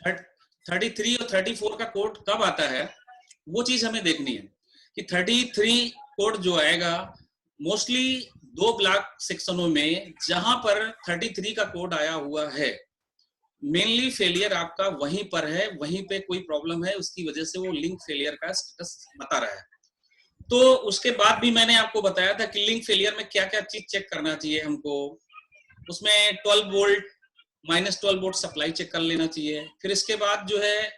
33 और 34 का कोड कब आता है वो चीज हमें देखनी है कि 33 कोड जो आएगा मोस्टली 2 ब्लॉक सेक्शनों में जहां पर 33 का कोड आया हुआ है, मेनली फेलियर आपका वहीं पर है, वहीं पे कोई प्रॉब्लम है, उसकी वजह से वो लिंक फेलियर का स्टेटस बता रहा है। तो उसके बाद भी मैंने आपको बताया था कि लिंक फेलियर में क्या क्या चीज चेक करना चाहिए हमको। उसमें 12 वोल्ट -12 वोल्ट सप्लाई चेक कर लेना चाहिए। फिर इसके बाद जो है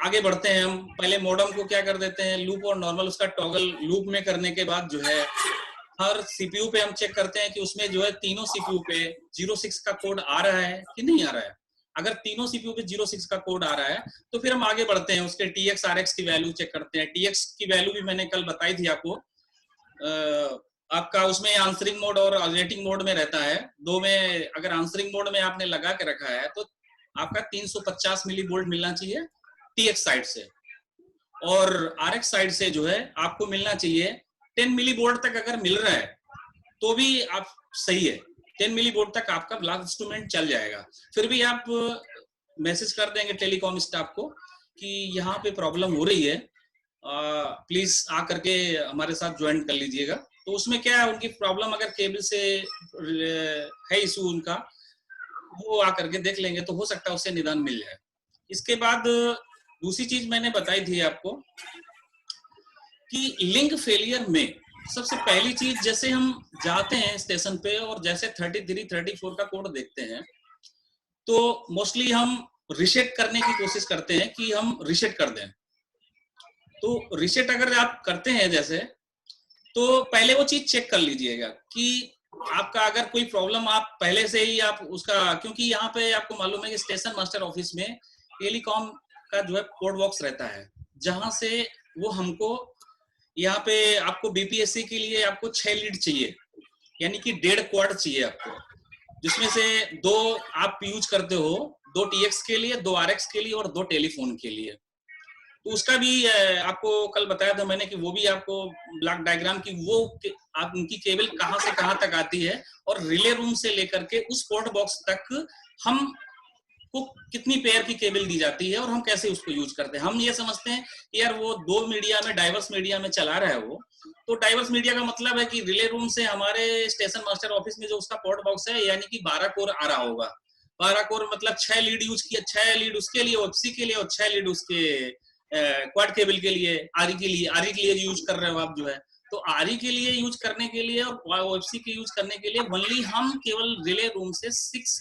आगे बढ़ते हैं हम, पहले मॉडम को क्या कर देते हैं, लूप और नॉर्मल उसका टॉगल लूप में करने के बाद जो है हर सीपीयू पे हम चेक करते हैं कि उसमें जो है तीनों सीपीयू पे 06 का कोड आ रहा है कि नहीं आ रहा है। अगर तीनों सीपीयू पे 06 का कोड आ रहा है तो फिर हम आगे बढ़ते हैं, उसके टीएक्स आरएक्स की वैल्यू चेक करते हैं। टीएक्स की वैल्यू भी मैंने कल बताई थी आपको। आपका उसमें आंसरिंग मोड और ऑलरेटिंग मोड में रहता है। दो में अगर आंसरिंग मोड में आपने लगा के रखा है तो आपका 350 मिली वोल्ट मिलना चाहिए टीएक्स साइड से, और आरएक्स साइड से जो है आपको मिलना चाहिए 10 मिली वोल्ट तक। अगर मिल रहा है तो भी आप सही है, 10 मिली वोल्ट तक आपका ब्लॉक इंस्ट्रूमेंट चल जाएगा। फिर भी आप मैसेज कर देंगे टेलीकॉम स्टाफ को कि यहाँ पे प्रॉब्लम हो रही है, प्लीज आ करके हमारे साथ ज्वाइन कर लीजिएगा। तो उसमें क्या है, उनकी प्रॉब्लम अगर केबल से है इशू उनका, वो आ करके देख लेंगे तो हो सकता है उससे निदान मिल जाए। इसके बाद दूसरी चीज मैंने बताई थी आपको कि लिंक फेलियर में सबसे पहली चीज, जैसे हम जाते हैं स्टेशन पे और जैसे 33 34 का कोड देखते हैं तो मोस्टली हम रिसेट करने की कोशिश करते हैं कि हम रिसेट कर दें। तो रिसेट अगर आप करते हैं जैसे, तो पहले वो चीज चेक कर लीजिएगा कि आपका अगर कोई प्रॉब्लम आप पहले से ही आप उसका, क्योंकि यहाँ पे आपको मालूम है कि स्टेशन मास्टर ऑफिस में टेलीकॉम का जो है कोड बॉक्स रहता है, जहां से वो हमको यहाँ पे आपको बीपीएससी के लिए आपको 6 लीड चाहिए, यानी कि 1.5 क्वाड चाहिए आपको, जिसमें से 2 आप यूज करते हो, 2 टीएक्स के लिए, 2 आरएक्स के लिए और 2 टेलीफोन के लिए। तो उसका भी आपको कल बताया था मैंने कि वो भी आपको ब्लॉक डायग्राम की वो आप उनकी केबल कहां से कहां तक आती है और रिले रूम से लेकर के उस पोर्ट बॉक्स तक हम को कितनी पेयर की केबल दी जाती है और हम कैसे उसको यूज करते हैं। हम ये समझते हैं कि यार वो 2 मीडिया में, डाइवर्स मीडिया में चला रहा है वो, तो डाइवर्स मीडिया का मतलब है कि रिले रूम से हमारे स्टेशन मास्टर ऑफिस में जो उसका पोर्ट बॉक्स है, यानी कि 12 कोर आ रहा होगा। 12 कोर मतलब 6 लीड यूज किया, 6 लीड उसके लिए, ओएफसी के लिए, और 6 लीड उसके क्वाड केबल के लिए, आरई के लिए यूज कर रहे हो आप जो है। तो आरई के लिए यूज करने के लिए और ओएफसी के यूज करने के लिए ओनली हम केवल रिले रूम से 6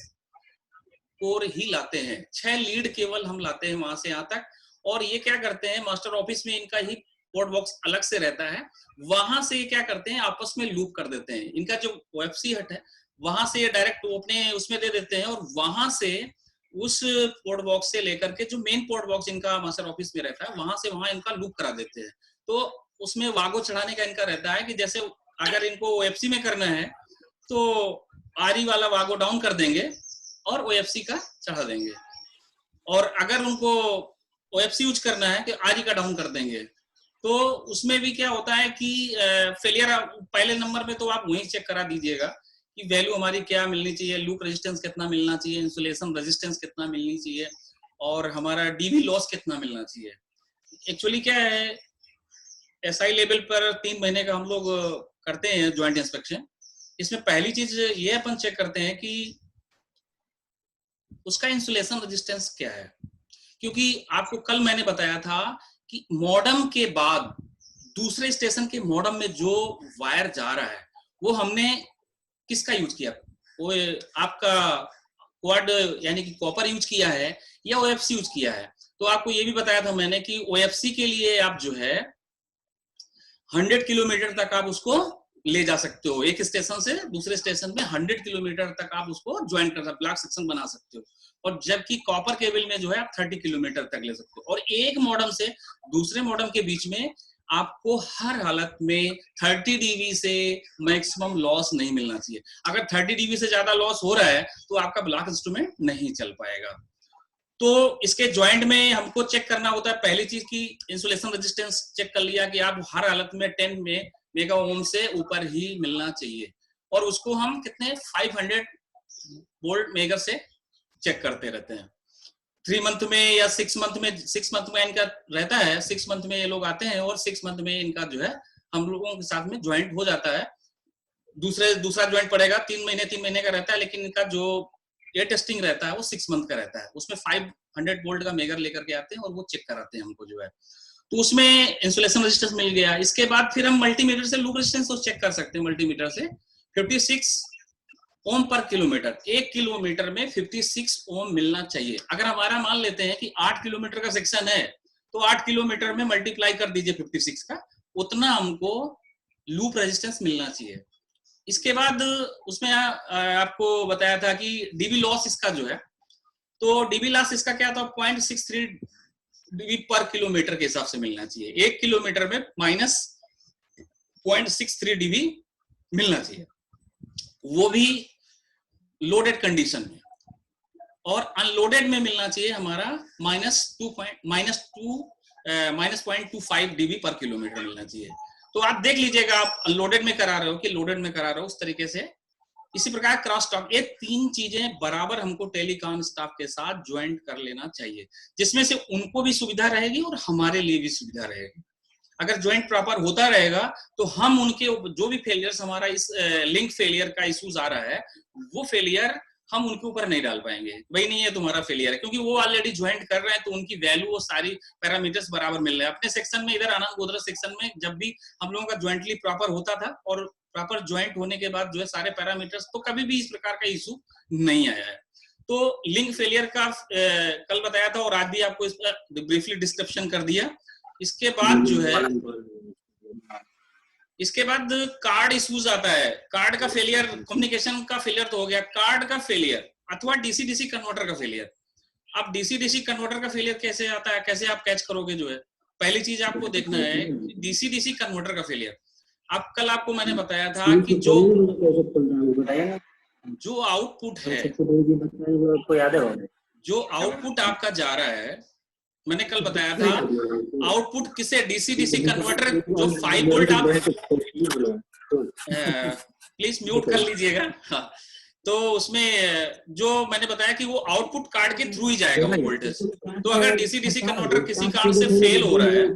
कोर ही लाते हैं, 6 लीड केवल हम लाते हैं वहां से यहाँ तक। और ये क्या करते हैं, मास्टर ऑफिस में इनका ही पोर्ट बॉक्स अलग से रहता है, वहां से ये क्या करते हैं, आपस में लूप कर देते हैं। इनका जो ओएफसी हट है वहां से ये डायरेक्ट अपने उसमें दे देते हैं, और वहां से उस पोर्ट बॉक्स से लेकर के जो मेन पोर्ट बॉक्स इनका मास्टर ऑफिस में रहता है, वहां से वहां इनका लूप करा देते हैं। तो उसमें वागो चढ़ाने का इनका रहता है कि जैसे अगर इनको ओएफसी में करना है तो आरई वाला वागो डाउन कर देंगे और ओएफसी का चढ़ा देंगे, और अगर उनको ओएफसी यूज करना है तो आरई का डाउन कर देंगे। तो उसमें भी क्या होता है कि फेलियर पहले नंबर में तो आप वहीं चेक करा दीजिएगा कि वैल्यू हमारी क्या मिलनी चाहिए, लूप रेजिस्टेंस कितना मिलना चाहिए, इंसुलेशन रेजिस्टेंस कितना मिलनी चाहिए, और हमारा डीबी लॉस कितना मिलना चाहिए। एक्चुअली क्या है, एसआई लेवल पर 3 महीने का हम लोग करते हैं ज्वाइंट इंस्पेक्शन। इसमें पहली चीज ये अपन चेक करते हैं कि उसका इंसुलेशन रेजिस्टेंस क्या है, क्योंकि आपको कल मैंने बताया था कि मॉडम के बाद दूसरे स्टेशन के मॉडम में जो वायर जा रहा है वो हमने किसका यूज किया, वो आपका क्वाड यानी कि कॉपर यूज किया है या ओएफसी यूज किया है। तो आपको ये भी बताया था मैंने कि ओएफसी के लिए आप जो है 100 किलोमीटर तक आप उसको ले जा सकते हो, एक स्टेशन से दूसरे स्टेशन में 100 किलोमीटर तक आप उसको ज्वाइन कर सकते हो, ब्लॉक सेक्शन बना सकते हो। और जबकि कॉपर केबल में जो है आप 30 किलोमीटर तक ले सकते हो, और एक मॉडम से दूसरे मॉडम के बीच में आपको हर हालत में 30 डीबी से मैक्सिमम लॉस नहीं मिलना चाहिए। अगर 30 डीबी से ज्यादा लॉस हो रहा है तो आपका ब्लॉक इंस्ट्रूमेंट नहीं चल पाएगा। तो इसके ज्वाइंट में हमको चेक करना होता है, पहली चीज की इंसुलेशन रेजिस्टेंस चेक कर लिया कि आप हर हालत में 10 में मेगा ओम से ऊपर ही मिलना चाहिए, और उसको हम कितने 500 वोल्ट मेगा से चेक करते रहते हैं। 3 मंथ में या 6 मंथ में, 6 मंथ में इनका रहता है, 6 मंथ में ये लोग आते हैं और 6 मंथ में इनका जो है हम लोगों के साथ में ज्वाइंट हो जाता है। दूसरा ज्वाइंट पड़ेगा 3 महीने का रहता है, लेकिन इनका जो एयर टेस्टिंग रहता है वो 6 मंथ का रहता है। उसमें 500 वोल्ट का मेगर लेकर के आते हैं और वो चेक कराते हैं हमको जो है, तो उसमें इंसुलेशन रेजिस्टेंस मिल गया। इसके बाद फिर हम मल्टीमीटर से लूप रेजिस्टेंस चेक कर सकते हैं। मल्टीमीटर से 56 ओम पर किलोमीटर, 1 किलोमीटर में 56 ओम मिलना चाहिए। अगर हमारा मान लेते हैं कि 8 किलोमीटर का सेक्शन है तो 8 किलोमीटर में मल्टीप्लाई कर दीजिए 56 का, उतना हमको लूप रेजिस्टेंस मिलना चाहिए। इसके बाद उसमें आपको बताया था कि डीबी लॉस इसका जो है, तो डीबी लॉस इसका क्या था, 0.63 डीबी पर किलोमीटर के हिसाब से मिलना चाहिए। 1 किलोमीटर में माइनस 0.63 डीबी मिलना चाहिए, वो भी लोडेड कंडीशन में। और अनलोडेड में मिलना चाहिए हमारा -0.25 डीबी पर किलोमीटर मिलना चाहिए। तो आप देख लीजिएगा, आप अनलोडेड में करा रहे हो कि लोडेड में करा रहे हो, उस तरीके से। इसी प्रकार क्रॉस टॉक, ये 3 चीजें बराबर हमको टेलीकॉम स्टाफ के साथ ज्वाइंट कर लेना चाहिए, जिसमें से उनको भी सुविधा रहेगी और हमारे लिए भी सुविधा रहेगी। अगर ज्वाइंट प्रॉपर होता रहेगा तो हम उनके जो भी फेलियर्स, हमारा इस लिंक फेलियर का इश्यूज आ रहा है, वो फेलियर हम उनके ऊपर नहीं डाल पाएंगे, भाई नहीं है तुम्हारा फेलियर है, क्योंकि वो ऑलरेडी ज्वाइंट कर रहे हैं, तो उनकी वैल्यू वो सारी पैरामीटर्स बराबर मिल रहे हैं। अपने सेक्शन में, इधर आनंद गोदरा सेक्शन में, जब भी हम लोगों का ज्वाइंटली प्रॉपर होता था और प्रॉपर ज्वाइंट होने के बाद जो है सारे पैरामीटर्स, तो कभी भी इस प्रकार का इशू नहीं आया है। तो लिंक फेलियर का कल बताया था और आज भी आपको इस पर ब्रीफली डिस्क्रिप्शन कर दिया। इसके बाद जो है, इसके बाद कार्ड इश्यूज आता है। कार्ड का फेलियर, कम्युनिकेशन का फेलियर तो हो गया, कार्ड का फेलियर अथवा डीसी डीसी कन्वर्टर का फेलियर। अब डीसी डीसी कन्वर्टर का फेलियर कैसे आता है, कैसे आप कैच करोगे जो है, पहली चीज आपको देखना है डीसी डीसी कन्वर्टर का फेलियर। अब कल आपको मैंने बताया था कि जो आउटपुट है, जो आउटपुट आपका जा रहा है, मैंने कल बताया था आउटपुट किसे, डीसी डीसी कन्वर्टर जो 5 वोल्ट, आप प्लीज म्यूट कर लीजिएगा। हाँ, तो उसमें जो मैंने बताया कि वो आउटपुट कार्ड के थ्रू ही जाएगा वो वोल्टेज। तो अगर डीसी डीसी कन्वर्टर किसी कारण से फेल हो रहा है,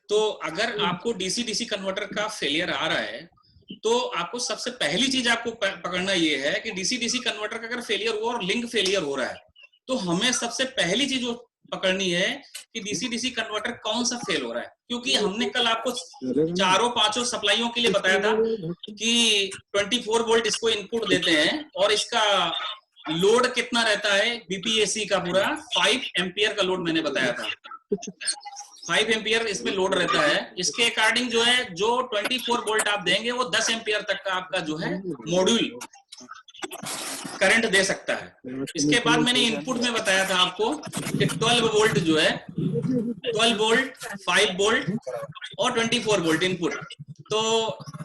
तो अगर आपको डीसी डीसी कन्वर्टर का फेलियर आ रहा है, तो आपको सबसे पहली चीज आपको पकड़ना ये है कि डीसी डीसी कन्वर्टर का अगर फेलियर हुआ और लिंक फेलियर हो रहा है, तो हमें सबसे पहली चीज पकड़नी है कि डीसी डीसी कन्वर्टर कौन सा फेल हो रहा है। क्योंकि हमने कल आपको 4-5 सप्लाईयों के लिए बताया था कि 24 वोल्ट इसको इनपुट देते हैं और इसका लोड कितना रहता है, बीपीएसी का पूरा 5 एम्पियर का लोड मैंने बताया था। 5 एम्पियर इसमें लोड रहता है। इसके अकॉर्डिंग जो है, जो 24 वोल्ट आप देंगे वो 10 एम्पियर तक का आपका जो है मॉड्यूल करंट दे सकता है। इसके बाद मैंने इनपुट में बताया था आपको कि 12 वोल्ट जो है, 12 वोल्ट, 5 वोल्ट और 24 वोल्ट इनपुट। तो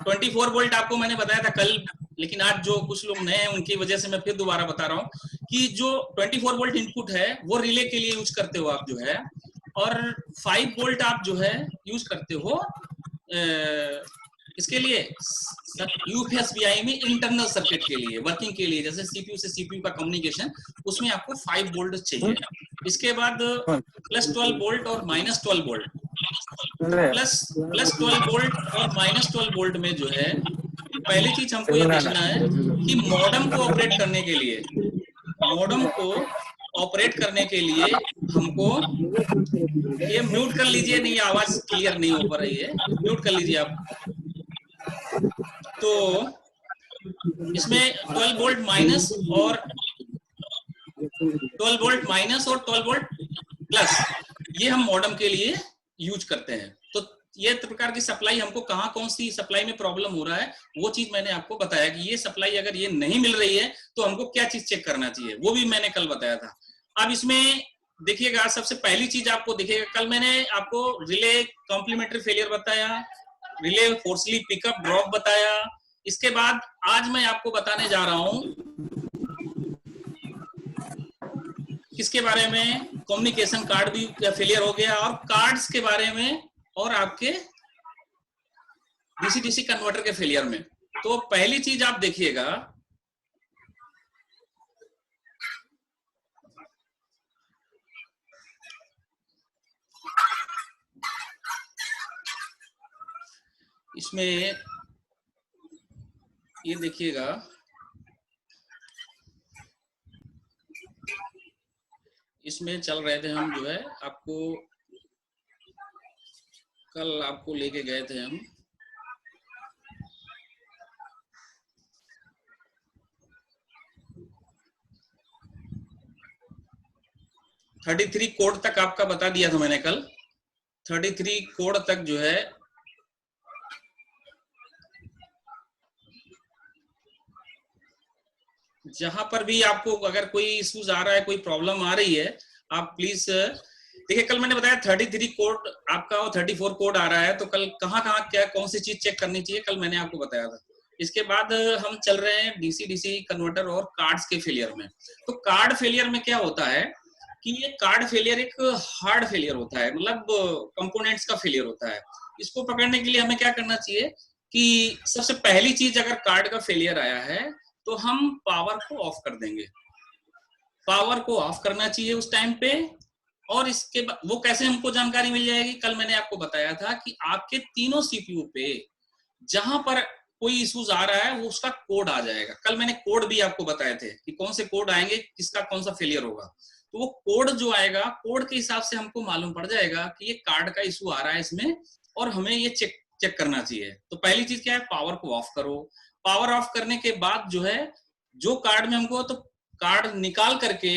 24 वोल्ट आपको मैंने बताया था कल, लेकिन आज जो कुछ लोग नए हैं उनकी वजह से मैं फिर दोबारा बता रहा हूँ कि जो 24 वोल्ट इनपुट है वो रिले के लिए यूज करते हो आप जो है, और 5 वोल्ट आप जो है यूज करते हो इसके लिए यूपीएसबीआई में इंटरनल सर्किट के लिए, वर्किंग के लिए, जैसे सीपीयू से सीपीयू का कम्युनिकेशन, उसमें आपको 5 वोल्ट चाहिए। इसके बाद +12 वोल्ट और -12 वोल्ट, प्लस 12 वोल्ट और -12 वोल्ट में जो है, पहली चीज हमको ये देखना है कि मॉडेम को ऑपरेट करने के लिए, मॉडेम को ऑपरेट करने के लिए हमको, ये म्यूट कर लीजिए, नहीं आवाज क्लियर नहीं हो पा रही है, म्यूट कर लीजिए आप। तो इसमें 12 वोल्ट माइनस और 12 वोल्ट माइनस और 12 वोल्ट प्लस, ये हम मॉडेम के लिए यूज करते हैं। तो ये प्रकार की सप्लाई हमको कहाँ, कौन सी सप्लाई में प्रॉब्लम हो रहा है, वो चीज मैंने आपको बताया कि ये सप्लाई अगर ये नहीं मिल रही है तो हमको क्या चीज चेक करना चाहिए, वो भी मैंने कल बताया था। अब इसमें देखिएगा, सबसे पहली चीज आपको दिखेगा, कल मैंने आपको रिले कॉम्प्लीमेंट्री फेलियर बताया, रिले फोर्सली पिकअप ड्रॉप बताया। इसके बाद आज मैं आपको बताने जा रहा हूं किसके बारे में, कम्युनिकेशन कार्ड भी फेलियर हो गया, और कार्ड्स के बारे में, और आपके डीसी डीसी कन्वर्टर के फेलियर में। तो पहली चीज आप देखिएगा इसमें ये देखिएगा, इसमें चल रहे थे हम, जो है आपको कल आपको लेके गए थे हम, थर्टी थ्री कोड तक आपका बता दिया था मैंने कल। 33 कोड तक जो है जहां पर भी आपको अगर कोई इश्यूज आ रहा है, कोई प्रॉब्लम आ रही है, आप प्लीज देखिए। कल मैंने बताया 33 कोड आपका और 34 कोड आ रहा है, तो कल कहाँ कहाँ क्या कौन सी चीज चेक करनी चाहिए कल मैंने आपको बताया था। इसके बाद हम चल रहे हैं डीसी डीसी कन्वर्टर और कार्ड्स के फेलियर में। तो कार्ड फेलियर में क्या होता है कि ये कार्ड फेलियर एक हार्ड फेलियर होता है, मतलब कंपोनेंट्स का फेलियर होता है। इसको पकड़ने के लिए हमें क्या करना चाहिए कि सबसे पहली चीज, अगर कार्ड का फेलियर आया है तो हम पावर को ऑफ कर देंगे। पावर को ऑफ करना चाहिए उस टाइम पे। और इसके बाद वो कैसे हमको जानकारी मिल जाएगी, कल मैंने आपको बताया था कि आपके तीनों सीपीयू पे जहां पर कोई इश्यूज आ रहा है वो उसका कोड आ जाएगा। कल मैंने कोड भी आपको बताए थे कि कौन से कोड आएंगे, किसका कौन सा फेलियर होगा। तो वो कोड जो आएगा, कोड के हिसाब से हमको मालूम पड़ जाएगा कि ये कार्ड का इशू आ रहा है इसमें, और हमें ये चेक चेक करना चाहिए। तो पहली चीज क्या है, पावर को ऑफ करो। पावर ऑफ करने के बाद जो है, जो कार्ड में हमको, तो कार्ड निकाल करके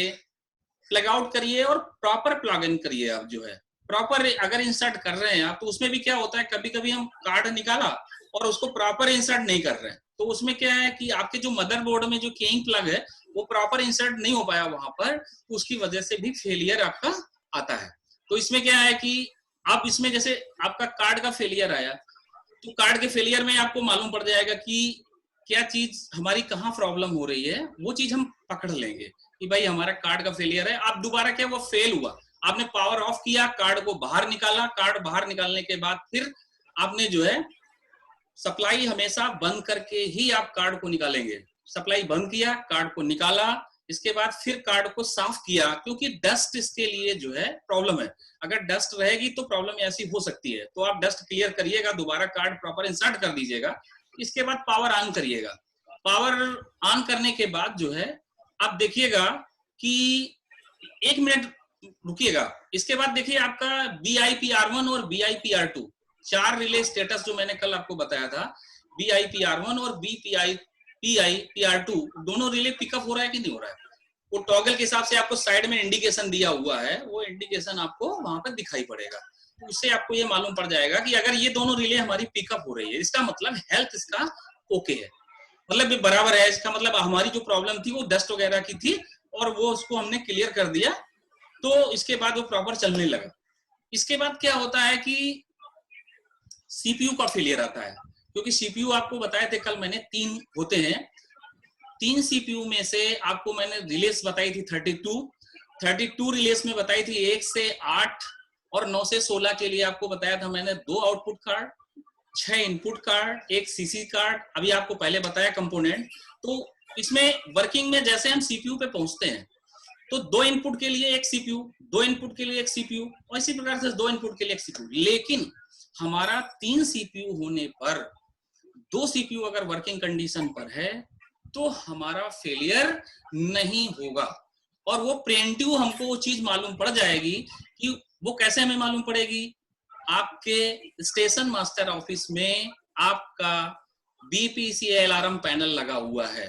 प्लग आउट करिए और प्रॉपर प्लग इन करिए। आप जो है प्रॉपर अगर इंसर्ट कर रहे हैं आप, तो उसमें भी क्या होता है, कभी कभी हम कार्ड निकाला और उसको प्रॉपर इंसर्ट नहीं कर रहे हैं, तो उसमें क्या है कि आपके जो मदरबोर्ड में जो केइंग प्लग है वो प्रॉपर इंसर्ट नहीं हो पाया वहां पर, तो उसकी वजह से भी फेलियर आपका आता है। तो इसमें क्या है कि आप इसमें जैसे आपका कार्ड का फेलियर आया, तो कार्ड के फेलियर में आपको मालूम पड़ जाएगा कि क्या चीज हमारी कहाँ प्रॉब्लम हो रही है, वो चीज हम पकड़ लेंगे कि भाई हमारा कार्ड का फेलियर है। आप दोबारा क्या, वो फेल हुआ, आपने पावर ऑफ किया, कार्ड को बाहर निकाला, कार्ड बाहर निकालने के बाद फिर आपने जो है सप्लाई हमेशा बंद करके ही आप कार्ड को निकालेंगे। सप्लाई बंद किया, कार्ड को निकाला, इसके बाद फिर कार्ड को साफ किया, क्योंकि डस्ट इसके लिए जो है प्रॉब्लम है। अगर डस्ट रहेगी तो प्रॉब्लम ऐसी हो सकती है। तो आप डस्ट क्लियर करिएगा, दोबारा कार्ड प्रॉपर इंसर्ट कर दीजिएगा, इसके बाद पावर ऑन करिएगा। पावर ऑन करने के बाद जो है आप देखिएगा कि 1 मिनट रुकिएगा। इसके बाद देखिए आपका BIPR1 और BIPR2 चार रिले स्टेटस जो मैंने कल आपको बताया था, BIPR1 और BIPR2 दोनों रिले पिकअप हो रहा है कि नहीं हो रहा है। वो टॉगल के हिसाब से आपको साइड में इंडिकेशन दिया हुआ है, वो इंडिकेशन आपको वहां पर दिखाई पड़ेगा। तो उससे आपको ये मालूम पड़ जाएगा कि अगर ये दोनों रिले हमारी पिकअप हो रही है, इसका मतलब हेल्थ इसका ओके है, मतलब ये बराबर है। इसका मतलब हमारी जो प्रॉब्लम थी वो डस्ट वगैरह की थी, और वो उसको हमने क्लियर कर दिया, तो इसके बाद वो प्रॉपर चलने लगा। इसके बाद क्या होता है कि सीपीयू का फेलियर आता है, क्योंकि सीपीयू आपको बताए थे कल मैंने 3 होते हैं। 3 सीपीयू में से आपको मैंने रिलेस बताई थी 32 रिलेस में बताई थी 1 से 8 और 9 से 16 के लिए आपको बताया था मैंने 2 output card, 6 input card, 1 CC card, अभी आपको पहले बताया कंपोनेंट। तो इसमें वर्किंग में जैसे हम सीपीयू पे पहुंचते हैं, तो 2 इनपुट के लिए एक सीपीयू, 2 इनपुट के लिए एक सीपीयू, और इसी प्रकार से 2 इनपुट के लिए एक सीपीयू। लेकिन हमारा 3 सीपीयू होने पर 2 सीपीयू अगर वर्किंग कंडीशन पर है तो हमारा फेलियर नहीं होगा, और वो प्रिएंटिव हमको वो चीज मालूम पड़ जाएगी। कि वो कैसे हमें मालूम पड़ेगी, आपके स्टेशन मास्टर ऑफिस में आपका BPCI अलार्म पैनल लगा हुआ है,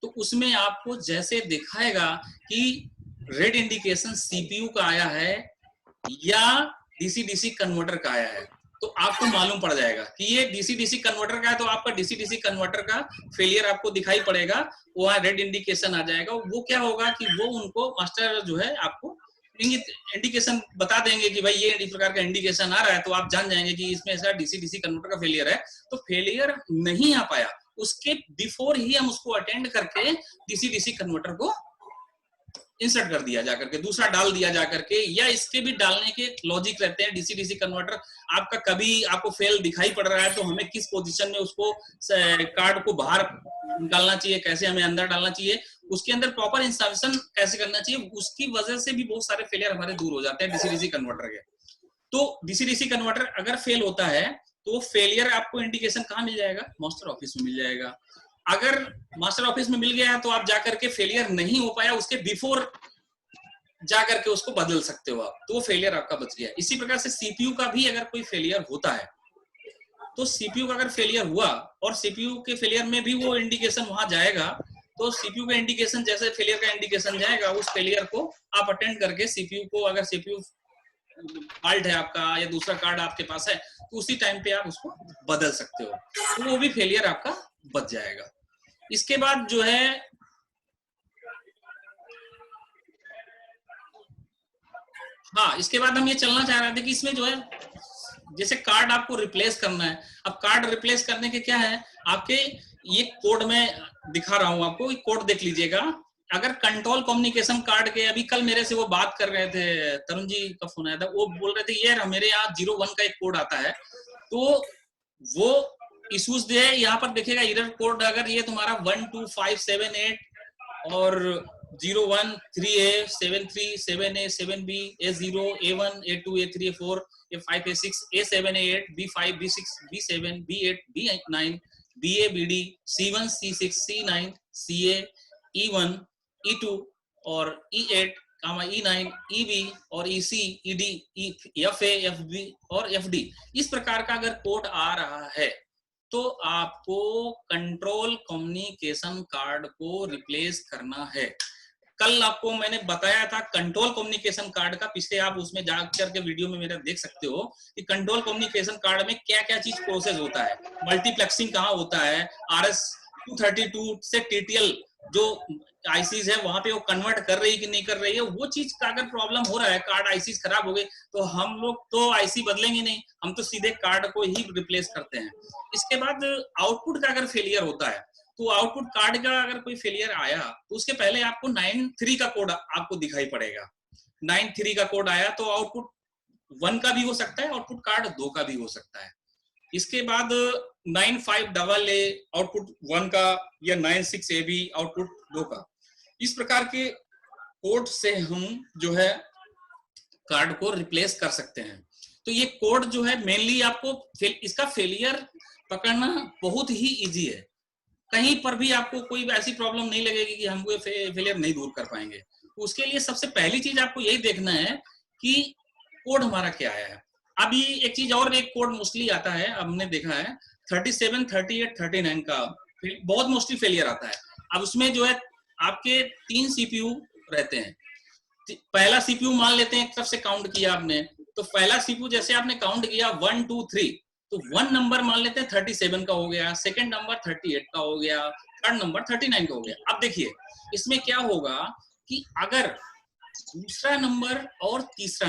तो उसमें आपको जैसे दिखाएगा कि रेड इंडिकेशन सीपीयू का आया है या डीसी डीसी कन्वर्टर का आया है, तो आपको मालूम पड़ जाएगा कि ये डीसी डीसी कन्वर्टर का है, तो आपका डीसी डीसी कन्वर्टर का फेलियर आपको दिखाई पड़ेगा, वहां रेड इंडिकेशन आ जाएगा। वो क्या होगा कि वो उनको मास्टर जो है आपको इंडिकेशन बता देंगे कि भाई ये इस प्रकार का इंडिकेशन आ रहा है, तो आप जान जाएंगे कि इसमें ऐसा डीसी डीसी कन्वर्टर का फेलियर है। तो फेलियर नहीं आ पाया, उसके बिफोर ही हम उसको अटेंड करके डीसी डीसी कन्वर्टर को इंसर्ट कर दिया जाकर के, दूसरा डाल दिया जाकर के, या इसके भी डालने के लॉजिक रहते हैं। डीसी डीसी कन्वर्टर आपका कभी आपको फेल दिखाई पड़ रहा है, तो हमें किस पोजीशन में उसको कार्ड को बाहर निकालना चाहिए, कैसे हमें अंदर डालना चाहिए, उसके अंदर प्रॉपर इंस्टॉलेशन कैसे करना चाहिए, उसकी वजह से भी बहुत सारे फेलियर हमारे दूर हो जाते हैं डीसी डीसी कन्वर्टर के। तो डीसी डीसी कन्वर्टर अगर फेल होता है तो वो फेलियर आपको इंडिकेशन कहाँ मिल जाएगा? मास्टर ऑफिस में मिल जाएगा। अगर मास्टर ऑफिस में मिल गया है तो आप जाकर के फेलियर नहीं हो पाया उसके बिफोर जाकर के उसको बदल सकते हो आप, तो वो फेलियर आपका बच गया। इसी प्रकार से सीपीयू का भी अगर कोई फेलियर होता है तो सीपीयू का अगर फेलियर हुआ और सीपीयू के फेलियर में भी वो इंडिकेशन वहां जाएगा, तो सीपीयू का इंडिकेशन जैसे फेलियर का इंडिकेशन जाएगा, उस फेलियर को आप अटेंड करके सीपीयू को, अगर सीपीयू फॉल्ट है आपका या दूसरा कार्ड आपके पास है, तो उसी टाइम पे आप उसको बदल सकते हो, तो वो भी फेलियर आपका बच जाएगा। इसके बाद जो है हाँ, इसके बाद हम ये चलना चाह रहे थे कि इसमें जो है जैसे कार्ड आपको रिप्लेस करना है। अब कार्ड रिप्लेस करने के क्या है, आपके ये कोड में दिखा रहा हूं आपको, ये कोड देख लीजिएगा। अगर कंट्रोल कम्युनिकेशन कार्ड के, अभी कल मेरे से वो बात कर रहे थे, तरुण जी का फोन आया था, वो बोल रहे थे ये मेरे यहाँ 01 का एक कोड आता है, तो वो इश्यूज दे यहाँ पर देखिएगा एरर कोड, अगर ये तुम्हारा 12578 और 01 3A 73 7A 7B A0 A1 A2 A3 A4 A5 A6 A7 A8 B5 B6 B7 B8 B9 BA BD C1 C6 C9 CA E1 E2 और E8 E9 EB और EC ED FA FB और FD। इस प्रकार का अगर code आ रहा है तो आपको कंट्रोल कम्युनिकेशन कार्ड को रिप्लेस करना है। कल आपको मैंने बताया था कंट्रोल कम्युनिकेशन कार्ड का, पिछले आप उसमें जाकर के वीडियो में मेरा देख सकते हो कि कंट्रोल कम्युनिकेशन कार्ड में क्या क्या चीज प्रोसेस होता है, मल्टीप्लेक्सिंग कहाँ होता है, RS 232 से TTL जो आईसीज है वहां पे वो कन्वर्ट कर रही कि नहीं कर रही है, वो चीज का अगर प्रॉब्लम हो रहा है, कार्ड आईसीज खराब हो गए, तो हम लोग तो आईसी बदलेंगे नहीं, हम तो सीधे कार्ड को ही रिप्लेस करते हैं। इसके बाद आउटपुट का अगर फेलियर होता है, तो आउटपुट कार्ड का अगर कोई फेलियर आया तो उसके पहले आपको 93 का कोड आपको दिखाई पड़ेगा। 93 का कोड आया तो आउटपुट 1 का भी हो सकता है, आउटपुट कार्ड 2 का भी हो सकता है। इसके बाद 95AA आउटपुट 1 का या 96AB आउटपुट 2 का। इस प्रकार के कोड से हम जो है कार्ड को रिप्लेस कर सकते हैं। तो ये कोड जो है मेनली आपको इसका फेलियर पकड़ना बहुत ही इजी है, कहीं पर भी आपको कोई ऐसी प्रॉब्लम नहीं लगेगी कि हमको फेलियर नहीं दूर कर पाएंगे। तो उसके लिए सबसे पहली चीज आपको यही देखना है कि कोड हमारा क्या आया है। अभी एक चीज और, एक कोड मोस्टली आता है, हमने देखा है 37 38 39 का बहुत मोस्टली फेलियर आता है। अब उसमें जो है आपके 3 सीपीयू रहते हैं, पहला सीपीयू मान लेते हैं एक तरफ से काउंट किया आपने, तो पहला सीपीयू जैसे आपने काउंट किया 1 2 3, तो 1 नंबर मान लेते हैं 37 का हो गया, सेकंड नंबर 38 का हो गया, थर्ड नंबर 39 का हो गया। अब देखिए इसमें क्या होगा कि अगर दूसरा नंबर और तीसरा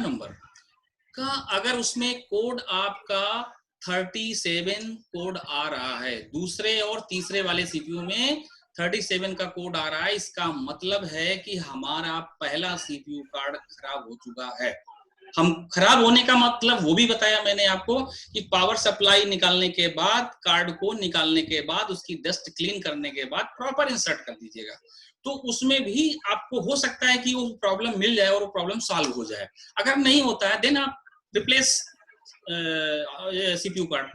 नंबर का अगर उसमें कोड आपका 37 कोड आ रहा है, दूसरे और तीसरे वाले सीपीयू में 37 का कोड आ रहा है, इसका मतलब है कि हमारा पहला सीपीयू कार्ड खराब हो चुका है। हम खराब होने का मतलब वो भी बताया मैंने आपको कि पावर सप्लाई निकालने के बाद, कार्ड को निकालने के बाद, उसकी डस्ट क्लीन करने के बाद प्रॉपर इंसर्ट कर दीजिएगा, तो उसमें भी आपको हो सकता है कि वो प्रॉब्लम मिल जाए और वो प्रॉब्लम सॉल्व हो जाए। अगर नहीं होता है देन आप रिप्लेस सीपीयू कार्ड।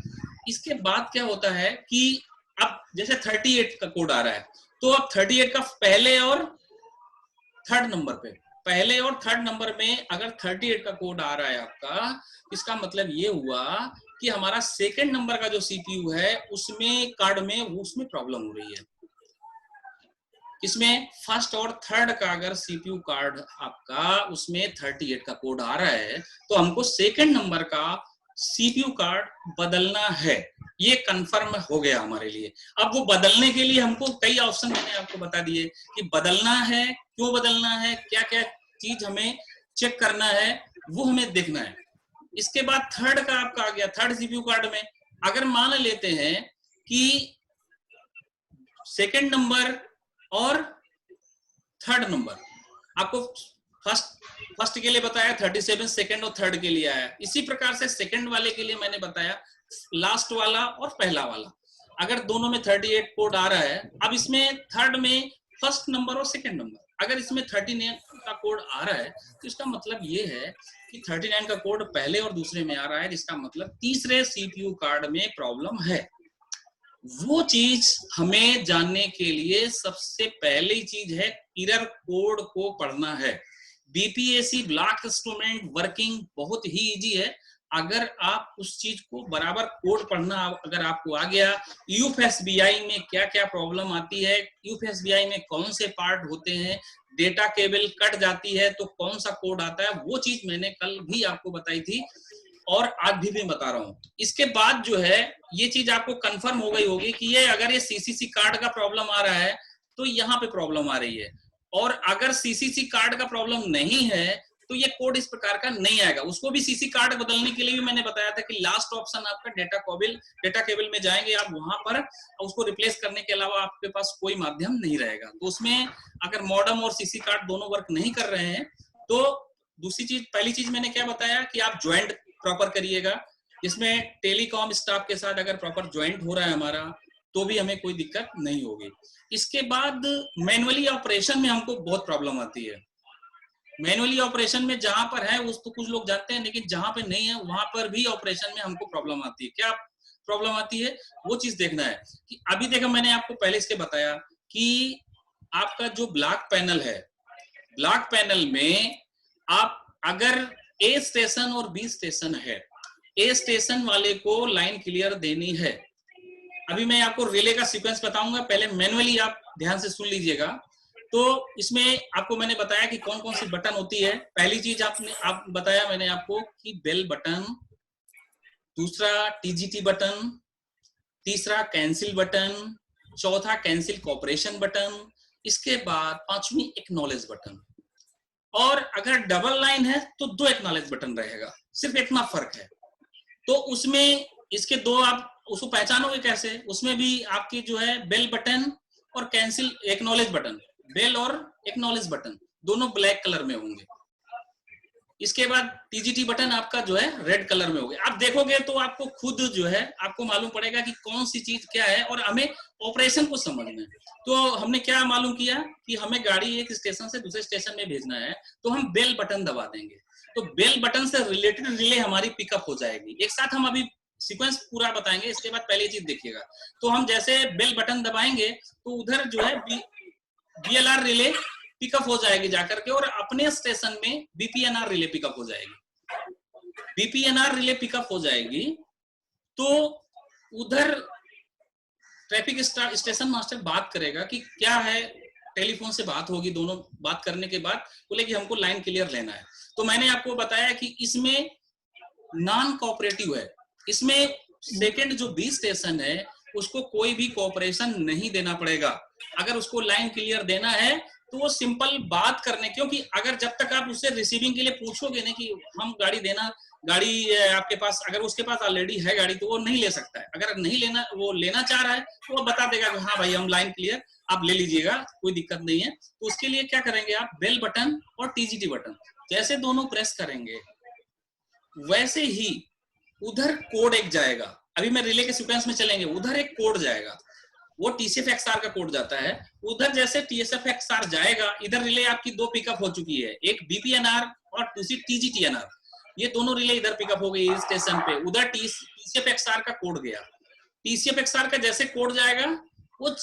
इसके बाद क्या होता है कि अब जैसे 38 का कोड आ रहा है, तो अब 38 का पहले और थर्ड नंबर में अगर 38 का कोड आ रहा है आपका, इसका मतलब ये हुआ कि हमारा सेकंड नंबर का जो सीपीयू है उसमें कार्ड में उसमें प्रॉब्लम हो रही है। इसमें फर्स्ट और थर्ड का अगर सीपीयू कार्ड आपका उसमें 38 का कोड आ रहा है, तो हमको सेकंड नंबर का सीपीयू कार्ड बदलना है। ये कंफर्म हो गया हमारे लिए। अब वो बदलने के लिए हमको कई ऑप्शन मैंने आपको बता दिए कि बदलना है, क्यों बदलना है, क्या क्या चीज हमें चेक करना है, वो हमें देखना है। इसके बाद थर्ड का आपका आ गया, थर्ड सीपीयू कार्ड में अगर मान लेते हैं कि सेकंड नंबर और थर्ड नंबर आपको फर्स्ट के लिए बताया 37, सेकंड और थर्ड के लिए आया, इसी प्रकार से सेकंड वाले के लिए मैंने बताया लास्ट वाला और पहला वाला। अगर दोनों में 38 कोड आ रहा है, अब इसमें थर्ड में फर्स्ट नंबर और सेकंड नंबर, अगर इसमें 39 का कोड आ रहा है तो इसका मतलब ये है कि 39 का कोड पहले और दूसरे में आ रहा है, जिसका मतलब तीसरे सीपीयू कार्ड में प्रॉब्लम है। वो चीज हमें जानने के लिए सबसे पहली चीज है एरर कोड को पढ़ना है। बीपीएसी ब्लॉक इंस्ट्रूमेंट वर्किंग बहुत ही इजी है अगर आप उस चीज को बराबर कोड पढ़ना अगर आपको आ गया। यूएफएसबीआई में क्या क्या प्रॉब्लम आती है, यूएफएसबीआई में कौन से पार्ट होते हैं, डेटा केबल कट जाती है तो कौन सा कोड आता है, वो चीज मैंने कल भी आपको बताई थी और आज भी मैं बता रहा हूँ। इसके बाद जो है ये चीज आपको कंफर्म हो गई होगी कि ये अगर ये सीसीसी कार्ड का प्रॉब्लम आ रहा है तो यहाँ पे प्रॉब्लम आ रही है, और अगर सीसीसी कार्ड का प्रॉब्लम नहीं है तो ये कोड इस प्रकार का नहीं आएगा। उसको भी सीसी कार्ड बदलने के लिए भी मैंने बताया था कि लास्ट ऑप्शन आपका डेटा केबल में जाएंगे आप, वहां पर उसको रिप्लेस करने के अलावा आपके पास कोई माध्यम नहीं रहेगा। तो उसमें अगर मॉडेम और सीसी कार्ड दोनों वर्क नहीं कर रहे हैं तो दूसरी चीज, पहली चीज मैंने क्या बताया कि आप ज्वाइंट प्रॉपर करिएगा। इसमें टेलीकॉम स्टाफ के साथ अगर प्रॉपर ज्वाइंट हो रहा है हमारा तो भी हमें कोई दिक्कत नहीं होगी। इसके बाद मैनुअली ऑपरेशन में हमको बहुत प्रॉब्लम आती है। मैनुअली ऑपरेशन में जहां पर है उस तो कुछ लोग जानते हैं, लेकिन जहां पे नहीं है वहां पर भी ऑपरेशन में हमको प्रॉब्लम आती है। क्या प्रॉब्लम आती है वो चीज देखना है कि अभी देखो मैंने आपको पहले इसके बताया कि आपका जो ब्लॉक पैनल है, ब्लॉक पैनल में आप अगर ए स्टेशन और बी स्टेशन है, ए स्टेशन वाले को लाइन क्लियर देनी है। अभी मैं आपको रिले का सीक्वेंस बताऊंगा, पहले मैनुअली आप ध्यान से सुन लीजिएगा। तो इसमें आपको मैंने बताया कि कौन कौन सी बटन होती है। पहली चीज आप बताया मैंने आपको कि बेल बटन, दूसरा टीजीटी बटन, तीसरा कैंसिल बटन, चौथा कैंसिल कॉपरेशन बटन, इसके बाद पांचवी एक्नॉलेज बटन। और अगर डबल लाइन है तो 2 एक्नॉलेज बटन रहेगा, सिर्फ इतना फर्क है। तो उसमें इसके दो आप उसको पहचानोगे कैसे, उसमें भी आपकी जो है बेल बटन और कैंसिल एक्नॉलेज बटन, बेल और एक्नॉलेज बटन दोनों ब्लैक कलर में होंगे। इसके बाद टीजीटी बटन आपका जो है रेड कलर में होगा। आप देखोगे तो आपको खुद जो है आपको मालूम पड़ेगा कि कौन सी चीज क्या है, और हमें ऑपरेशन को समझना है। तो हमने क्या मालूम किया कि हमें गाड़ी एक स्टेशन से दूसरे स्टेशन में भेजना है तो हम बेल बटन दबा देंगे, तो बेल बटन से रिलेटेड रिले हमारी पिकअप हो जाएगी। एक साथ हम अभी सीक्वेंस पूरा बताएंगे, इसके बाद पहली चीज देखिएगा। तो हम जैसे बेल बटन दबाएंगे तो उधर जो है बीएलआर रिले पिकअप हो जाएगी जाकर के, और अपने स्टेशन में बीपीएनआर रिले पिकअप हो जाएगी। बीपीएनआर रिले पिकअप हो जाएगी तो उधर ट्रैफिक स्टेशन मास्टर बात करेगा कि क्या है, टेलीफोन से बात होगी, दोनों बात करने के बाद बोले कि हमको लाइन क्लियर लेना है। तो मैंने आपको बताया कि इसमें नॉन कोऑपरेटिव है, इसमें सेकंड जो बी स्टेशन है उसको कोई भी कोऑपरेशन नहीं देना पड़ेगा। अगर उसको लाइन क्लियर देना है तो वो सिंपल बात करने, क्योंकि अगर जब तक आप उससे रिसीविंग के लिए पूछोगे नहीं कि हम गाड़ी देना, गाड़ी आपके पास, अगर उसके पास ऑलरेडी है गाड़ी तो वो नहीं ले सकता है। अगर नहीं लेना, वो लेना चाह रहा है तो वो बता देगा कि हाँ भाई हम लाइन क्लियर, आप ले लीजिएगा, कोई दिक्कत नहीं है। तो उसके लिए क्या करेंगे आप, बेल बटन और टीजीटी बटन जैसे दोनों प्रेस करेंगे वैसे ही उधर कोड एक जाएगा। अभी मैं रिले के सीक्वेंस में चलेंगे, उधर एक कोड जाएगा, वो TCF-XR का कोड जाता है। उधर जैसे TCF-XR जाएगा, इधर रिले आपकी दो पिकअप हो चुकी है, एक BPNR और दूसरी TGTNR। ये दोनों रिले इधर पिकअप हो गई स्टेशन पे, उधर TCF-XR का कोड गया। TCF-XR का जैसे कोड जाएगा वो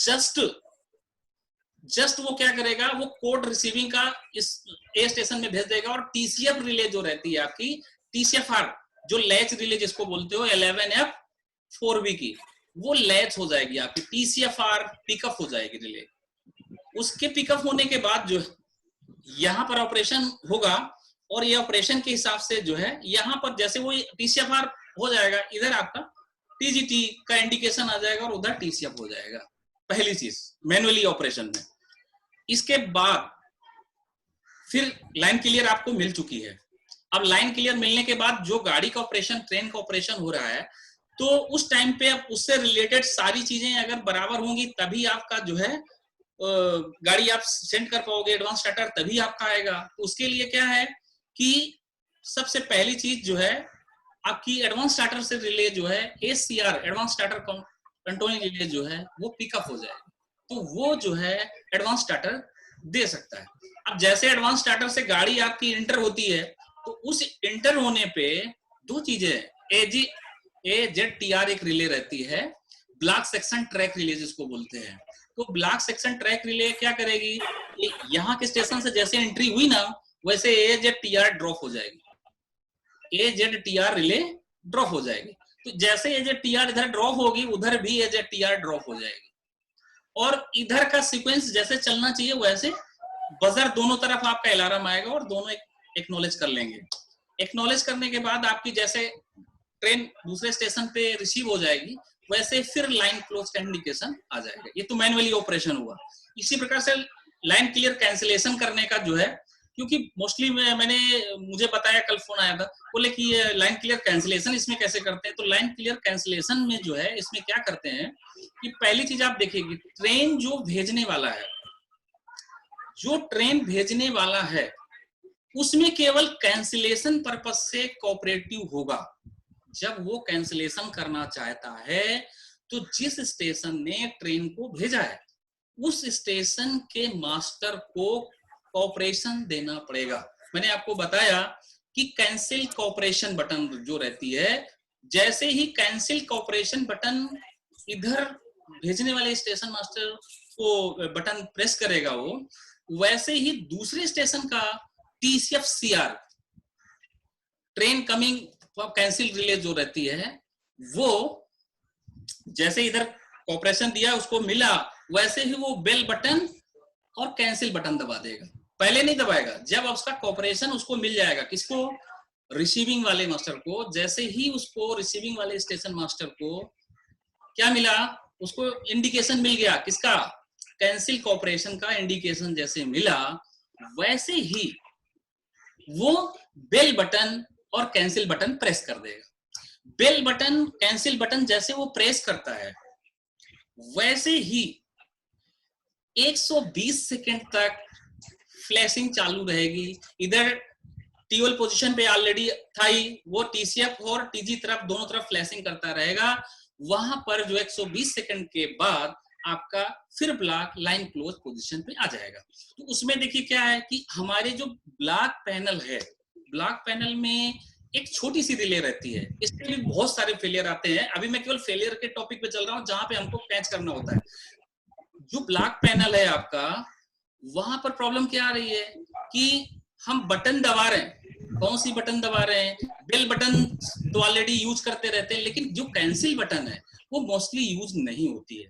जस्ट वो क्या करेगा, वो कोड रिसीविंग का इस ए स्टेशन में भेज देगा, और TCF रिले जो रहती है आपकी, TCFR जो लैच रिले जिसको बोलते हो 11F4B की, वो लैच हो जाएगी आपकी, TCFR पिकअप हो जाएगी रिले। उसके पिकअप होने के बाद जो यहाँ पर ऑपरेशन होगा, और ये ऑपरेशन के हिसाब से जो है यहाँ पर जैसे वो TCFR हो जाएगा, इधर आपका TGT का इंडिकेशन आ जाएगा और उधर TCF हो जाएगा। पहली चीज मैनुअली ऑपरेशन में। इसके बाद फिर लाइन क्लियर आपको मिल चुकी है। अब लाइन क्लियर मिलने के बाद जो गाड़ी का ऑपरेशन, ट्रेन का ऑपरेशन हो रहा है, तो उस टाइम पे अब उससे रिलेटेड सारी चीजें अगर बराबर होंगी तभी आपका जो है गाड़ी आप सेंड कर पाओगे, एडवांस स्टार्टर तभी आपका आएगा। तो उसके लिए क्या है कि सबसे पहली चीज जो है आपकी एडवांस स्टार्टर से रिले जो है ACR, advance starter controlling relay जो है वो पिकअप हो जाएगा। तो वो जो है एडवांस स्टार्टर दे सकता है। अब जैसे एडवांस स्टार्टर से गाड़ी आपकी इंटर होती है, तो उस इंटर होने पे दो चीजें, AZTR एक रिले रहती है, ब्लॉक सेक्शन ट्रैक रिले जिसको बोलते हैं। तो ब्लॉक सेक्शन ट्रैक रिले क्या करेगी, यहाँ के स्टेशन से जैसे एंट्री हुई ना, वैसे AZTR ड्रॉप हो जाएगी, AZTR रिले ड्रॉप हो जाएगी। तो जैसे AZTR इधर ड्रॉप होगी, उधर भी AZTR ड्रॉप हो जाएगी, और इधर का सीक्वेंस जैसे चलना चाहिए वैसे बजर दोनों तरफ आपका अलार्म आएगा और दोनों एक्नॉलेज कर लेंगे। एक्नॉलेज करने के बाद आपकी जैसे ट्रेन दूसरे स्टेशन पे रिसीव हो जाएगी, वैसे फिर लाइन क्लोज का इंडिकेशन आ जाएगा। ये तो मैनुअली ऑपरेशन हुआ। इसी प्रकार से लाइन क्लियर कैंसिलेशन करने का जो है, क्योंकि मोस्टली मुझे बताया, कल फोन आया था, बोले कि ये लाइन क्लियर कैंसिलेशन इसमें कैसे करते हैं। तो लाइन क्लियर कैंसिलेशन में जो है, इसमें क्या करते हैं कि पहली चीज आप देखिएगी, ट्रेन जो भेजने वाला है, जो ट्रेन भेजने वाला है उसमें केवल कैंसिलेशन पर्पस से कोऑपरेटिव होगा। जब वो कैंसिलेशन करना चाहता है, तो जिस स्टेशन ने ट्रेन को भेजा है उस स्टेशन के मास्टर को कोऑपरेशन देना पड़ेगा। मैंने आपको बताया कि कैंसिल कोऑपरेशन बटन जो रहती है, जैसे ही कैंसिल कोऑपरेशन बटन इधर भेजने वाले स्टेशन मास्टर को बटन प्रेस करेगा वो, वैसे ही दूसरे स्टेशन का TCF-CR train coming cancel relay जो रहती है, वो जैसे इधर कोऑपरेशन दिया उसको मिला, वैसे ही वो बेल बटन और कैंसिल बटन दबा देगा। पहले नहीं दबाएगा, जब उसका कोऑपरेशन उसको मिल जाएगा, किसको, रिसीविंग वाले मास्टर को। जैसे ही उसको रिसीविंग वाले स्टेशन मास्टर को क्या मिला, उसको इंडिकेशन मिल गया, किसका, कैंसिल कोऑपरेशन का इंडिकेशन जैसे मिला, वैसे ही वो बेल बटन और कैंसिल बटन प्रेस कर देगा। बेल बटन कैंसिल बटन जैसे वो प्रेस करता है, वैसे ही 120 सेकेंड तक फ्लैशिंग चालू रहेगी। इधर टीओएल पोजीशन पे ऑलरेडी था ही, वो TCF और TG तरफ दोनों तरफ फ्लैशिंग करता रहेगा। वहां पर जो 120 सेकेंड के बाद आपका फिर ब्लॉक लाइन क्लोज पोजीशन पे आ जाएगा। तो उसमें देखिए क्या है कि हमारे जो ब्लॉक पैनल है, ब्लॉक पैनल में एक छोटी सी रिले रहती है, इसमें भी बहुत सारे फेलियर आते हैं। अभी मैं केवल फेलियर के टॉपिक पे चल रहा हूँ, जहां पे हमको कैच करना होता है। जो ब्लॉक पैनल है आपका, वहां पर प्रॉब्लम क्या आ रही है कि हम बटन दबा रहे हैं, कौन सी बटन दबा रहे हैं, बेल बटन तो ऑलरेडी यूज करते रहते हैं, लेकिन जो कैंसिल बटन है वो मोस्टली यूज नहीं होती है।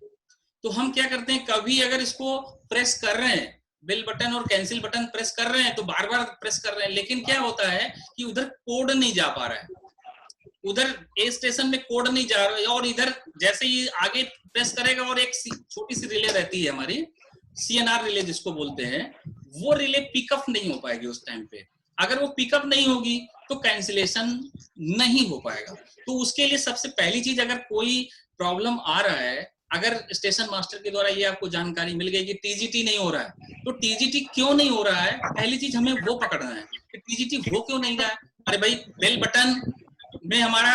तो हम क्या करते हैं, कभी अगर इसको प्रेस कर रहे हैं, बेल बटन और कैंसिल बटन प्रेस कर रहे हैं, तो बार बार प्रेस कर रहे हैं, लेकिन क्या होता है कि उधर कोड नहीं जा पा रहा है, उधर ए स्टेशन में कोड नहीं जा रहा है, और इधर जैसे ही आगे प्रेस करेगा, और एक छोटी सी रिले रहती है हमारी, CNR रिले जिसको बोलते हैं, वो रिले पिकअप नहीं हो पाएगी उस टाइम पे। अगर वो पिकअप नहीं होगी तो कैंसिलेशन नहीं हो पाएगा। तो उसके लिए सबसे पहली चीज, अगर कोई प्रॉब्लम आ रहा है, अगर स्टेशन मास्टर के द्वारा ये आपको जानकारी मिल गई कि TGT नहीं हो रहा है, तो TGT क्यों नहीं हो रहा है, पहली चीज हमें वो पकड़ना है कि TGT हो क्यों नहीं रहा है। अरे भाई, बेल बटन में हमारा,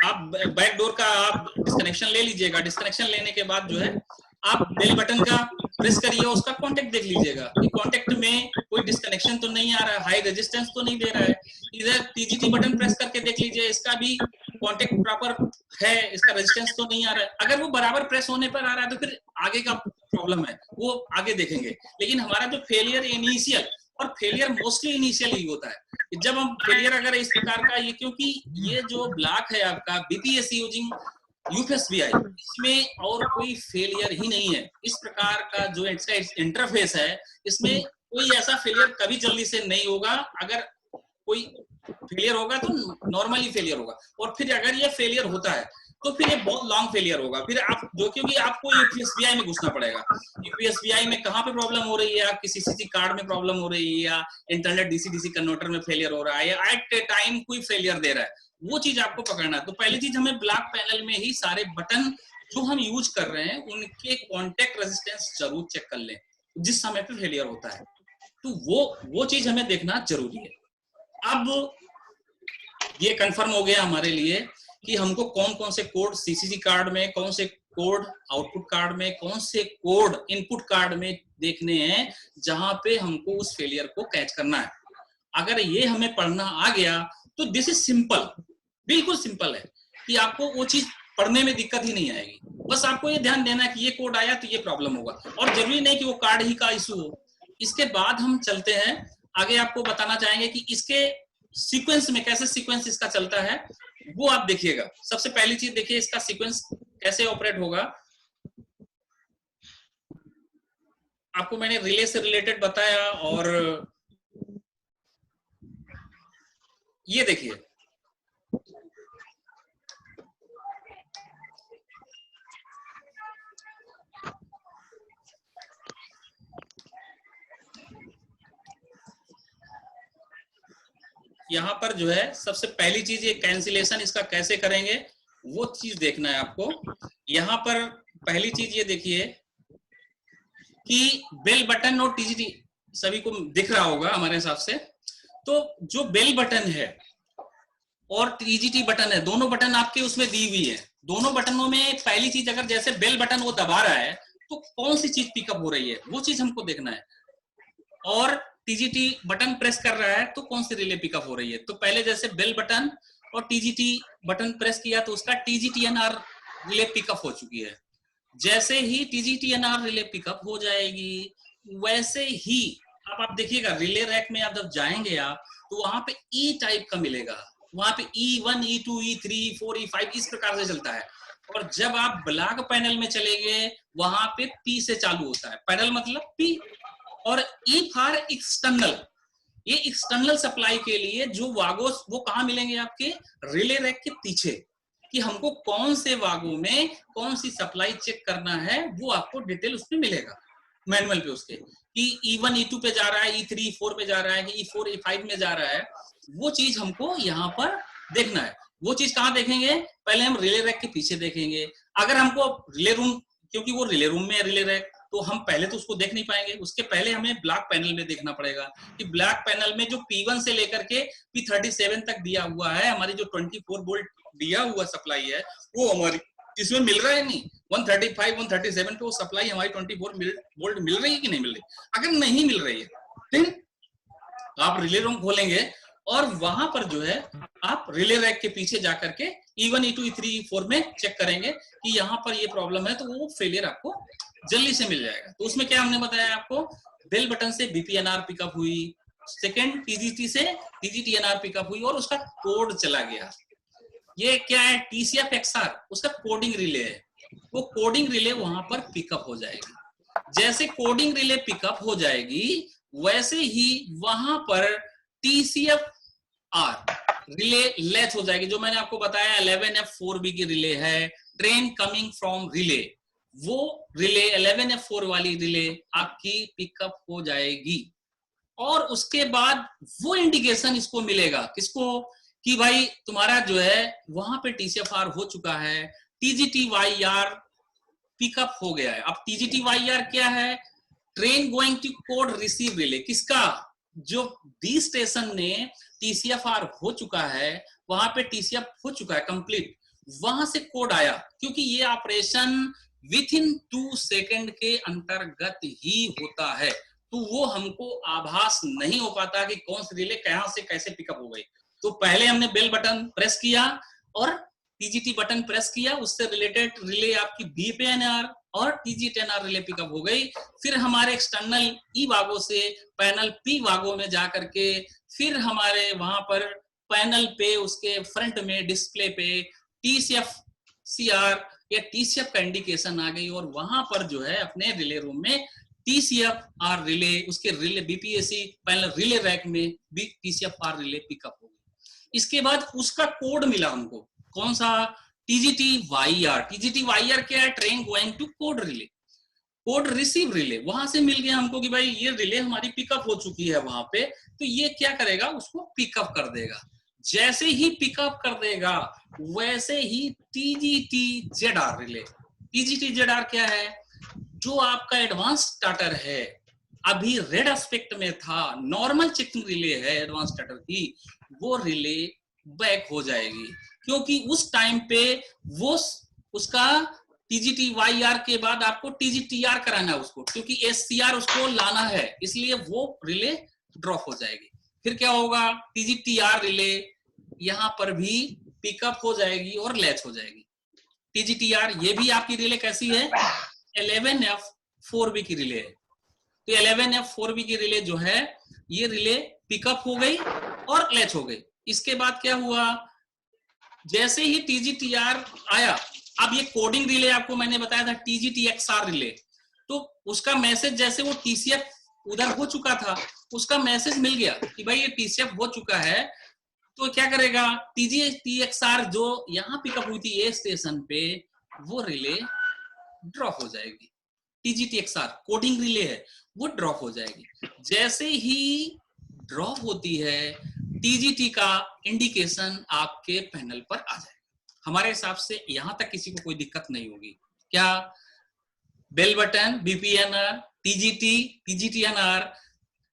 आप बैक डोर का आप डिस्कनेक्शन ले लीजिएगा, डिस्कनेक्शन लेने के बाद जो है आप बेल बटन का प्रेस करिए, उसका कांटेक्ट देख लीजिएगा कि कांटेक्ट में कोई डिस्कनेक्शन तो नहीं आ रहा है, हाई रेजिस्टेंस तो नहीं दे रहा है। इधर TGT बटन प्रेस करके देख लीजिए, इसका भी कांटेक्ट प्रॉपर है, इसका रेजिस्टेंस तो नहीं आ रहा है। अगर वो बराबर प्रेस होने पर आ रहा है तो फिर आगे का प्रॉब्लम है, वो आगे देखेंगे। लेकिन हमारा जो फेलियर इनिशियल, और फेलियर मोस्टली इनिशियल ही होता है, जब हम फेलियर अगर इस प्रकार का, ये क्योंकि ये जो ब्लॉक है आपका BPSC यूजिंग UPSBI, इसमें और कोई फेलियर ही नहीं है। इस प्रकार का जो इसका इंटरफेस है, इसमें कोई ऐसा फेलियर कभी जल्दी से नहीं होगा। अगर कोई फेलियर होगा तो नॉर्मली फेलियर होगा, और फिर अगर ये फेलियर होता है तो फिर ये बहुत लॉन्ग फेलियर होगा। फिर आप जो, क्योंकि आपको UPSBI में घुसना पड़ेगा। UPSBI में कहाँ पे प्रॉब्लम हो रही है, आपकी CCC कार्ड में प्रॉब्लम हो रही है, या इंटरनेट DC-DC कन्वर्टर में फेलियर हो रहा है, या एट ए टाइम कोई फेलियर दे रहा है, वो चीज आपको पकड़ना है। तो पहली चीज, हमें ब्लॉक पैनल में ही सारे बटन जो हम यूज कर रहे हैं उनके कॉन्टेक्ट रेजिस्टेंस जरूर चेक कर लें जिस समय पे फेलियर होता है। तो वो चीज हमें देखना जरूरी है। अब ये कंफर्म हो गया हमारे लिए कि हमको कौन कौन से कोड CCC कार्ड में, कौन से कोड आउटपुट कार्ड में, कौन से कोड इनपुट कार्ड में देखने हैं जहां पे हमको उस फेलियर को कैच करना है। अगर ये हमें पढ़ना आ गया तो दिस इज सिंपल, बिल्कुल सिंपल है कि आपको वो चीज पढ़ने में दिक्कत ही नहीं आएगी। बस आपको ये ध्यान देना है कि ये कोड आया तो ये प्रॉब्लम होगा, और जरूरी नहीं कि वो कार्ड ही का इशू हो। इसके बाद हम चलते हैं आगे, आपको बताना चाहेंगे कि इसके सीक्वेंस में कैसे सीक्वेंस इसका चलता है वो आप देखिएगा। सबसे पहली चीज देखिए इसका सीक्वेंस कैसे ऑपरेट होगा। आपको मैंने रिले से रिलेटेड बताया, और ये देखिए यहाँ पर जो है सबसे पहली चीज ये कैंसिलेशन इसका कैसे करेंगे वो चीज देखना है आपको। यहाँ पर पहली चीज ये देखिए कि बेल बटन और टीजीटी सभी को दिख रहा होगा हमारे हिसाब से। तो जो बेल बटन है और टीजीटी बटन है, दोनों बटन आपके उसमें दी हुई है। दोनों बटनों में पहली चीज, अगर जैसे बेल बटन वो दबा रहा है तो कौन सी चीज पिकअप हो रही है वो चीज हमको देखना है, और टीजीटी बटन प्रेस कर रहा है तो कौन सी रिले पिकअप हो रही है। तो पहले जैसे बेल बटन और टीजीटी बटन प्रेस किया तो उसका टीजीटीएनआर रिले पिकअप हो चुकी है। जैसे ही टीजीटीएनआर रिले पिकअप हो जाएगी वैसे ही आप देखिएगा रिले रैक में आप जब जाएंगे आप तो वहां पे ई टाइप का मिलेगा, वहां पे E1 E2 E3 E4 E5 इस प्रकार से चलता है। और जब आप ब्लॉक पैनल में चलेंगे वहां पे P से चालू होता है, पैनल मतलब P, और E फॉर एक्सटर्नल, ये एक्सटर्नल सप्लाई के लिए जो वागोस वो कहाँ मिलेंगे आपके रिले रैक के पीछे, कि हमको कौन से वागों में कौन सी सप्लाई चेक करना है वो आपको डिटेल उसमें मिलेगा मैनुअल पे उसके, कि E1 E2 पे जा रहा है, E3 E4 पे जा रहा है, कि E4 E5 में जा रहा है, वो चीज हमको यहाँ पर देखना है। वो चीज कहाँ देखेंगे, पहले हम रिले रैक के पीछे देखेंगे। अगर हमको रिले रूम, क्योंकि वो रिले रूम में है रिले रैक, तो हम पहले तो उसको देख नहीं पाएंगे, उसके पहले हमें ब्लॉक पैनल में देखना पड़ेगा कि ब्लॉक पैनल में जो P1 से लेकर के P37 तक दिया हुआ है, हमारी जो 24 वोल्ट दिया हुआ सप्लाई है वो हमारी इसमें मिल रहा है नहीं, 135 137 पे वो सप्लाई हमारी 24 वोल्ट मिल रही है कि नहीं मिल रही। अगर नहीं मिल रही है फिर आप रिले रूम खोलेंगे और वहां पर जो है आप रिले रैक के पीछे जाकर के E1 E2 E3 E4 में चेक करेंगे कि यहाँ पर ये प्रॉब्लम है, तो वो फेलियर आपको जल्दी से मिल जाएगा। तो उसमें क्या हमने बताया आपको, बेल बटन से बीपीएनआर पिकअप हुई, सेकेंड टीजीटी से टीजीटीएनआर पिकअप हुई और उसका कोड चला गया। ये क्या है, TCF XR, उसका कोडिंग रिले है, वो कोडिंग रिले वहां पर पिकअप हो जाएगी। जैसे कोडिंग रिले पिकअप हो जाएगी वैसे ही वहां पर TCFR रिले लैच हो जाएगी। जो मैंने आपको बताया 11F4B की रिले है, ट्रेन कमिंग फ्रॉम रिले, वो रिले 11F4 वाली रिले आपकी पिकअप हो जाएगी। और उसके बाद वो इंडिकेशन इसको मिलेगा, किसको, कि भाई तुम्हारा जो है वहां पे TCFR हो चुका है, TGTYR पिकअप हो गया है। अब TGTYR क्या है, train going to code receive relay, किसका, जो बी स्टेशन ने TCFR हो चुका है, वहां पे TCF हो चुका है कंप्लीट, वहां से कोड आया, क्योंकि ये ऑपरेशन विथ इन 2 सेकेंड के अंतर्गत ही होता है, तो वो हमको आभास नहीं हो पाता कि कौन सी रिले कहां से कैसे पिकअप हो गई। तो पहले हमने बेल बटन प्रेस किया और टीजीटी बटन प्रेस किया, उससे रिलेटेड रिले आपकी बीपीएनआर और टीजीटीएनआर रिले पिकअप हो गई। फिर हमारे एक्सटर्नल ई वागो से पैनल पी वागो में जाकर के फिर हमारे वहां पर पैनल पे उसके फ्रंट में डिस्प्ले पे TCFCR या TCF का इंडिकेशन आ गई, और वहां पर जो है अपने रिले रूम में TCFR रिले, उसके relay BPAC panel relay rack में भी TCFR रिले पिकअप हो गई। इसके बाद उसका कोड मिला हमको, कौन सा, TGTYR। TGTYR क्या है, train going to code relay, code receive relay, वहां से मिल गया हमको कि भाई ये रिले हमारी पिकअप हो चुकी है वहां पे, तो ये क्या करेगा, उसको पिकअप कर देगा। जैसे ही पिकअप कर देगा वैसे ही TGTZR रिले, TGTZR क्या है, जो आपका एडवांस स्टार्टर है, अभी रेड एस्पेक्ट में था, नॉर्मल चेकिंग रिले है एडवांस स्टार्टर की, वो रिले बैक हो जाएगी, क्योंकि उस टाइम पे वो उसका TGT-YR के बाद आपको TGTR कराना है उसको, क्योंकि SCR उसको लाना है, इसलिए वो रिले ड्रॉप हो जाएगी। फिर क्या होगा, TGTR रिले यहां पर भी पिकअप हो जाएगी और लैच हो जाएगी। TGTR ये भी आपकी रिले कैसी है, 11F4B की रिले है। तो 11F4B की रिले जो है, ये रिले पिकअप हो गई और लैच हो गई। इसके बाद क्या हुआ, जैसे ही TGTR आया, अब ये कोडिंग रिले आपको मैंने बताया था TGTXR रिले, तो उसका मैसेज जैसे वो TCF उधर हो चुका था, उसका मैसेज मिल गया कि भाई ये TCF हो चुका है, तो क्या करेगा, TGTXR जो यहां पिकअप हुई थी ये स्टेशन पे, वो रिले ड्रॉप हो जाएगी। TGTXR कोडिंग रिले है, वो ड्रॉप हो जाएगी। जैसे ही ड्रॉप होती है, TGT का इंडिकेशन आपके पैनल पर आ जाएगा। हमारे हिसाब से यहां तक किसी को कोई दिक्कत नहीं होगी। क्या, bell button, BPNR, TGT, TGTNR,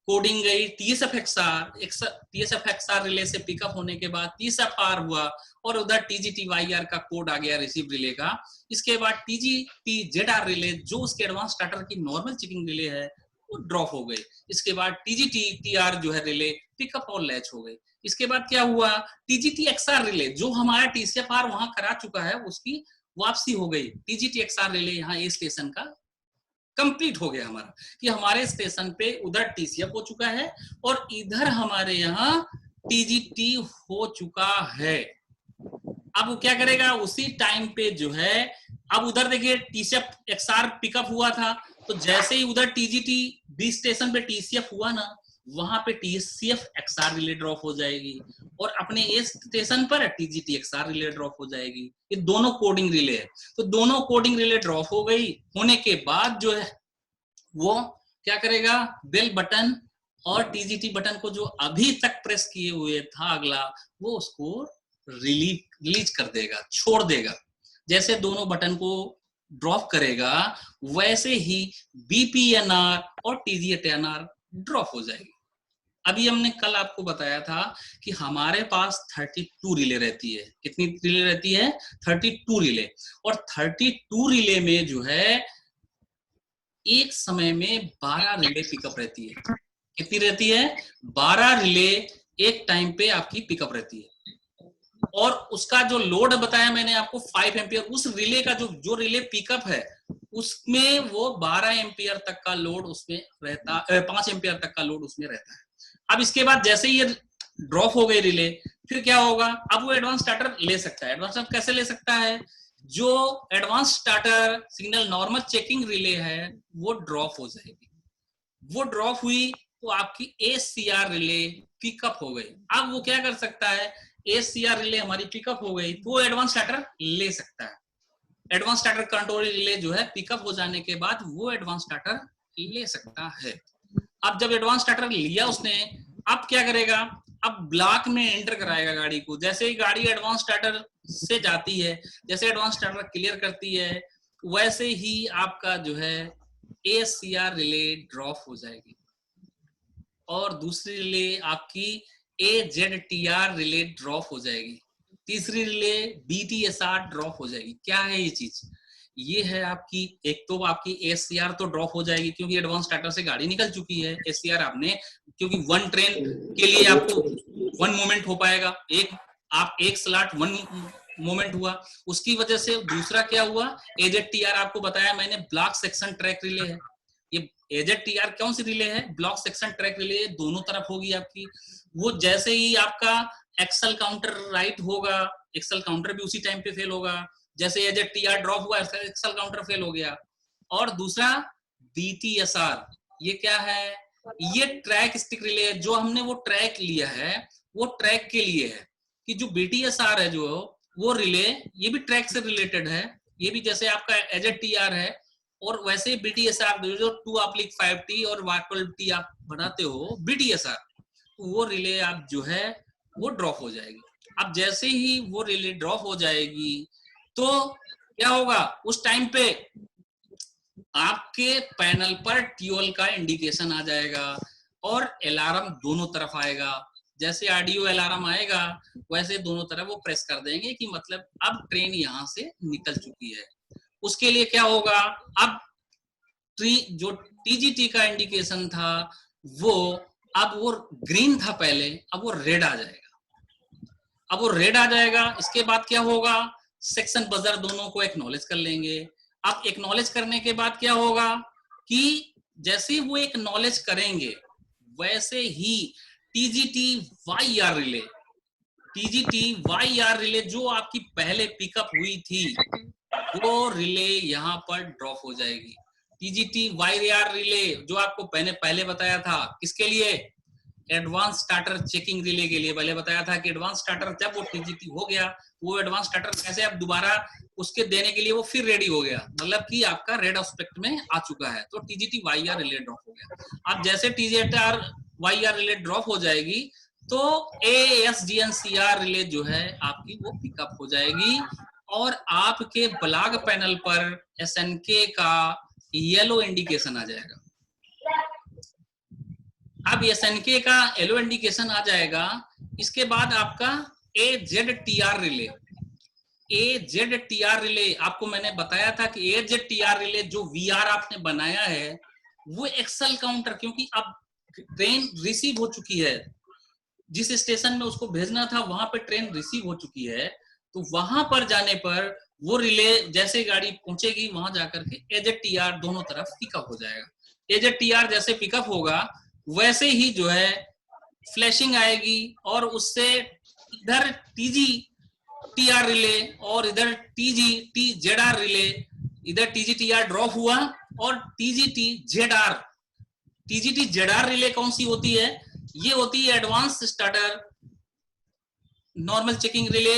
coding गई, TSFXR रिले से पिकअप होने के बाद TSFR हुआ और उधर TGT-YR का कोड आ गया रिसीव रिले का। इसके बाद TGT-ZR रिले जो उसके एडवांस स्टार्टर की नॉर्मल चेकिंग रिले है, वो ड्रॉप हो गई। इसके बाद TGT-TR जो है रिले पिकअप और लैच हो गई। इसके बाद क्या हुआ, TGT-XR रिले जो हमारा TCFR वहां करा चुका है, उसकी वापसी हो गई। TGT-XR रिले यहाँ ए स्टेशन का कंप्लीट हो गया हमारा, कि हमारे स्टेशन पे उधर TCF हो चुका है और इधर हमारे यहाँ TGT हो चुका है। अब वो क्या करेगा, उसी टाइम पे जो है, अब उधर देखिए TCF XR पिकअप हुआ था, तो जैसे ही उधर TGT B स्टेशन पे TCF हुआ ना, वहां पे TCF XR रिले ड्रॉप हो जाएगी और अपने ए स्टेशन पर TGT XR रिले ड्रॉप हो जाएगी। ये दोनों कोडिंग रिले है, तो दोनों कोडिंग रिले ड्रॉप हो गई। होने के बाद जो है वो क्या करेगा, बेल बटन और TGT बटन को जो अभी तक प्रेस किए हुए था अगला, वो उसको रिलीज कर देगा, छोड़ देगा। जैसे दोनों बटन को ड्रॉप करेगा, वैसे ही BPNR और TGTNR ड्रॉप हो जाएगी। अभी हमने कल आपको बताया था कि हमारे पास 32 रिले रहती है। कितनी रिले रहती है, 32 रिले। और 32 रिले में जो है एक समय में 12 रिले पिकअप रहती है। कितनी रहती है, 12 रिले एक टाइम पे आपकी पिकअप रहती है। और उसका जो लोड बताया मैंने आपको 5 एम्पियर, उस रिले का जो रिले पिकअप है, उसमें वो 12 एम्पियर तक का लोड उसमें रहता, 5 एम्पियर तक का लोड उसमें रहता है। अब इसके बाद जैसे ये ड्रॉप हो गई रिले, फिर क्या होगा, अब वो एडवांस स्टार्टर ले सकता है। एडवांस स्टार्टर कैसे ले सकता है, जो advance starter signal normal checking relay है, वो ड्रॉप हो जाएगी। वो ड्रॉप हुई तो आपकी ACR रिले पिकअप हो गई। अब वो क्या कर सकता है, ACR रिले हमारी पिकअप हो गई तो वो एडवांस स्टार्टर ले सकता है। एडवांस स्टार्टर कंट्रोल रिले जो है पिकअप हो जाने के बाद वो एडवांस स्टार्टर ले सकता है। अब जब एडवांस स्टार्टर लिया उसने, अब क्या करेगा, अब ब्लॉक में एंटर कराएगा गाड़ी को। जैसे ही गाड़ी एडवांस स्टार्टर से जाती है, जैसे एडवांस स्टार्टर क्लियर करती है, वैसे ही आपका जो है ACR रिले ड्रॉप हो जाएगी और दूसरी रिले आपकी AZTR रिले ड्रॉप हो जाएगी। तीसरी रिले BTSR ड्रॉप हो जाएगी। क्या है ये चीज, ये है आपकी, एक तो आपकी ACR तो ड्रॉप हो जाएगी क्योंकि एडवांस स्टार्टर से गाड़ी निकल चुकी है। ACR आपने, क्योंकि वन ट्रेन के लिए आपको वन मोमेंट हो पाएगा, एक स्लॉट वन मोमेंट हुआ, उसकी वजह से। दूसरा क्या हुआ, AZTR आपको बताया मैंने, ब्लॉक सेक्शन ट्रैक रिले है। ये AZTR कौन सी रिले है, ब्लॉक सेक्शन ट्रैक रिले, दोनों तरफ होगी आपकी। वो जैसे ही आपका एक्सल काउंटर राइट होगा, एक्सल काउंटर भी उसी टाइम पे फेल होगा। जैसे AZTR ड्रॉप हुआ, एक्सल काउंटर फेल हो गया। और दूसरा BTSR, ये क्या है, ये ट्रैक स्टिक रिले है। जो हमने वो ट्रैक लिया है, वो ट्रैक के लिए है। कि जो BTSR है जो वो रिले, ये भी ट्रैक से रिलेटेड है। ये भी जैसे आपका AZTR है, और वैसे BTSR जो 2/5T और 12T आप बनाते हो BTSR, वो रिले आप जो है वो ड्रॉप हो जाएगी। अब जैसे ही वो रिले ड्रॉप हो जाएगी तो क्या होगा, उस टाइम पे आपके पैनल पर ट्यूल का इंडिकेशन आ जाएगा और अलार्म दोनों तरफ आएगा। जैसे ऑडियो अलार्म आएगा, वैसे दोनों तरफ वो प्रेस कर देंगे कि मतलब अब ट्रेन यहां से निकल चुकी है। उसके लिए क्या होगा, अब जो टीजीटी का इंडिकेशन था वो, अब वो ग्रीन था पहले, अब वो रेड आ जाएगा। अब वो रेड आ जाएगा, इसके बाद क्या होगा, सेक्शन बजर दोनों को एक्नॉलेज कर लेंगे। अब एक्नॉलेज करने के बाद क्या होगा कि जैसे ही वो एक्नॉलेज करेंगे वैसे ही T G T Y R relay, T G T Y R relay जो आपकी पहले पिकअप हुई थी वो रिले यहाँ पर ड्रॉप हो जाएगी। टीजीटी वाई आर रिले जो आपको मैंने पहले बताया था, किसके लिए, एडवांस स्टार्टर चेकिंग रिले के लिए पहले बताया था कि एडवांस स्टार्टर जब वो टीजीटी हो गया, वो एडवांस स्टार्टर कैसे अब दोबारा उसके देने के लिए वो फिर रेडी हो गया, मतलब कि आपका रेड एस्पेक्ट में आ चुका है, तो TGT Y R relay drop हो गया। अब जैसे TGT Y R relay drop हो जाएगी तो एएसडीएनसीआर रिले जो है आपकी वो पिकअप हो जाएगी और आपके ब्लॉग पैनल पर एसएनके का येलो इंडिकेशन आ जाएगा। अब एसएनके का येलो इंडिकेशन आ जाएगा, इसके बाद आपका एजेडटीआर रिले, एजेडटीआर रिले आपको मैंने बताया था कि एजेडटीआर रिले जो वीआर आपने बनाया है वो एक्सेल काउंटर, क्योंकि अब ट्रेन रिसीव हो चुकी है, जिस स्टेशन में उसको भेजना था वहां पे ट्रेन रिसीव हो चुकी है, तो वहां पर जाने पर वो रिले जैसे गाड़ी पहुंचेगी वहां जाकर के एजेडटीआर दोनों तरफ पिकअप हो जाएगा। एजेडटीआर जैसे पिकअप होगा वैसे ही जो है फ्लैशिंग आएगी और उससे इधर टीजी टीआर रिले और इधर टीजी टी जेडआर रिले, इधर टीजी टीआर ड्रॉप हुआ और TGT ZR, TGT ZR relay कौन सी होती है, ये होती है advance starter normal checking relay,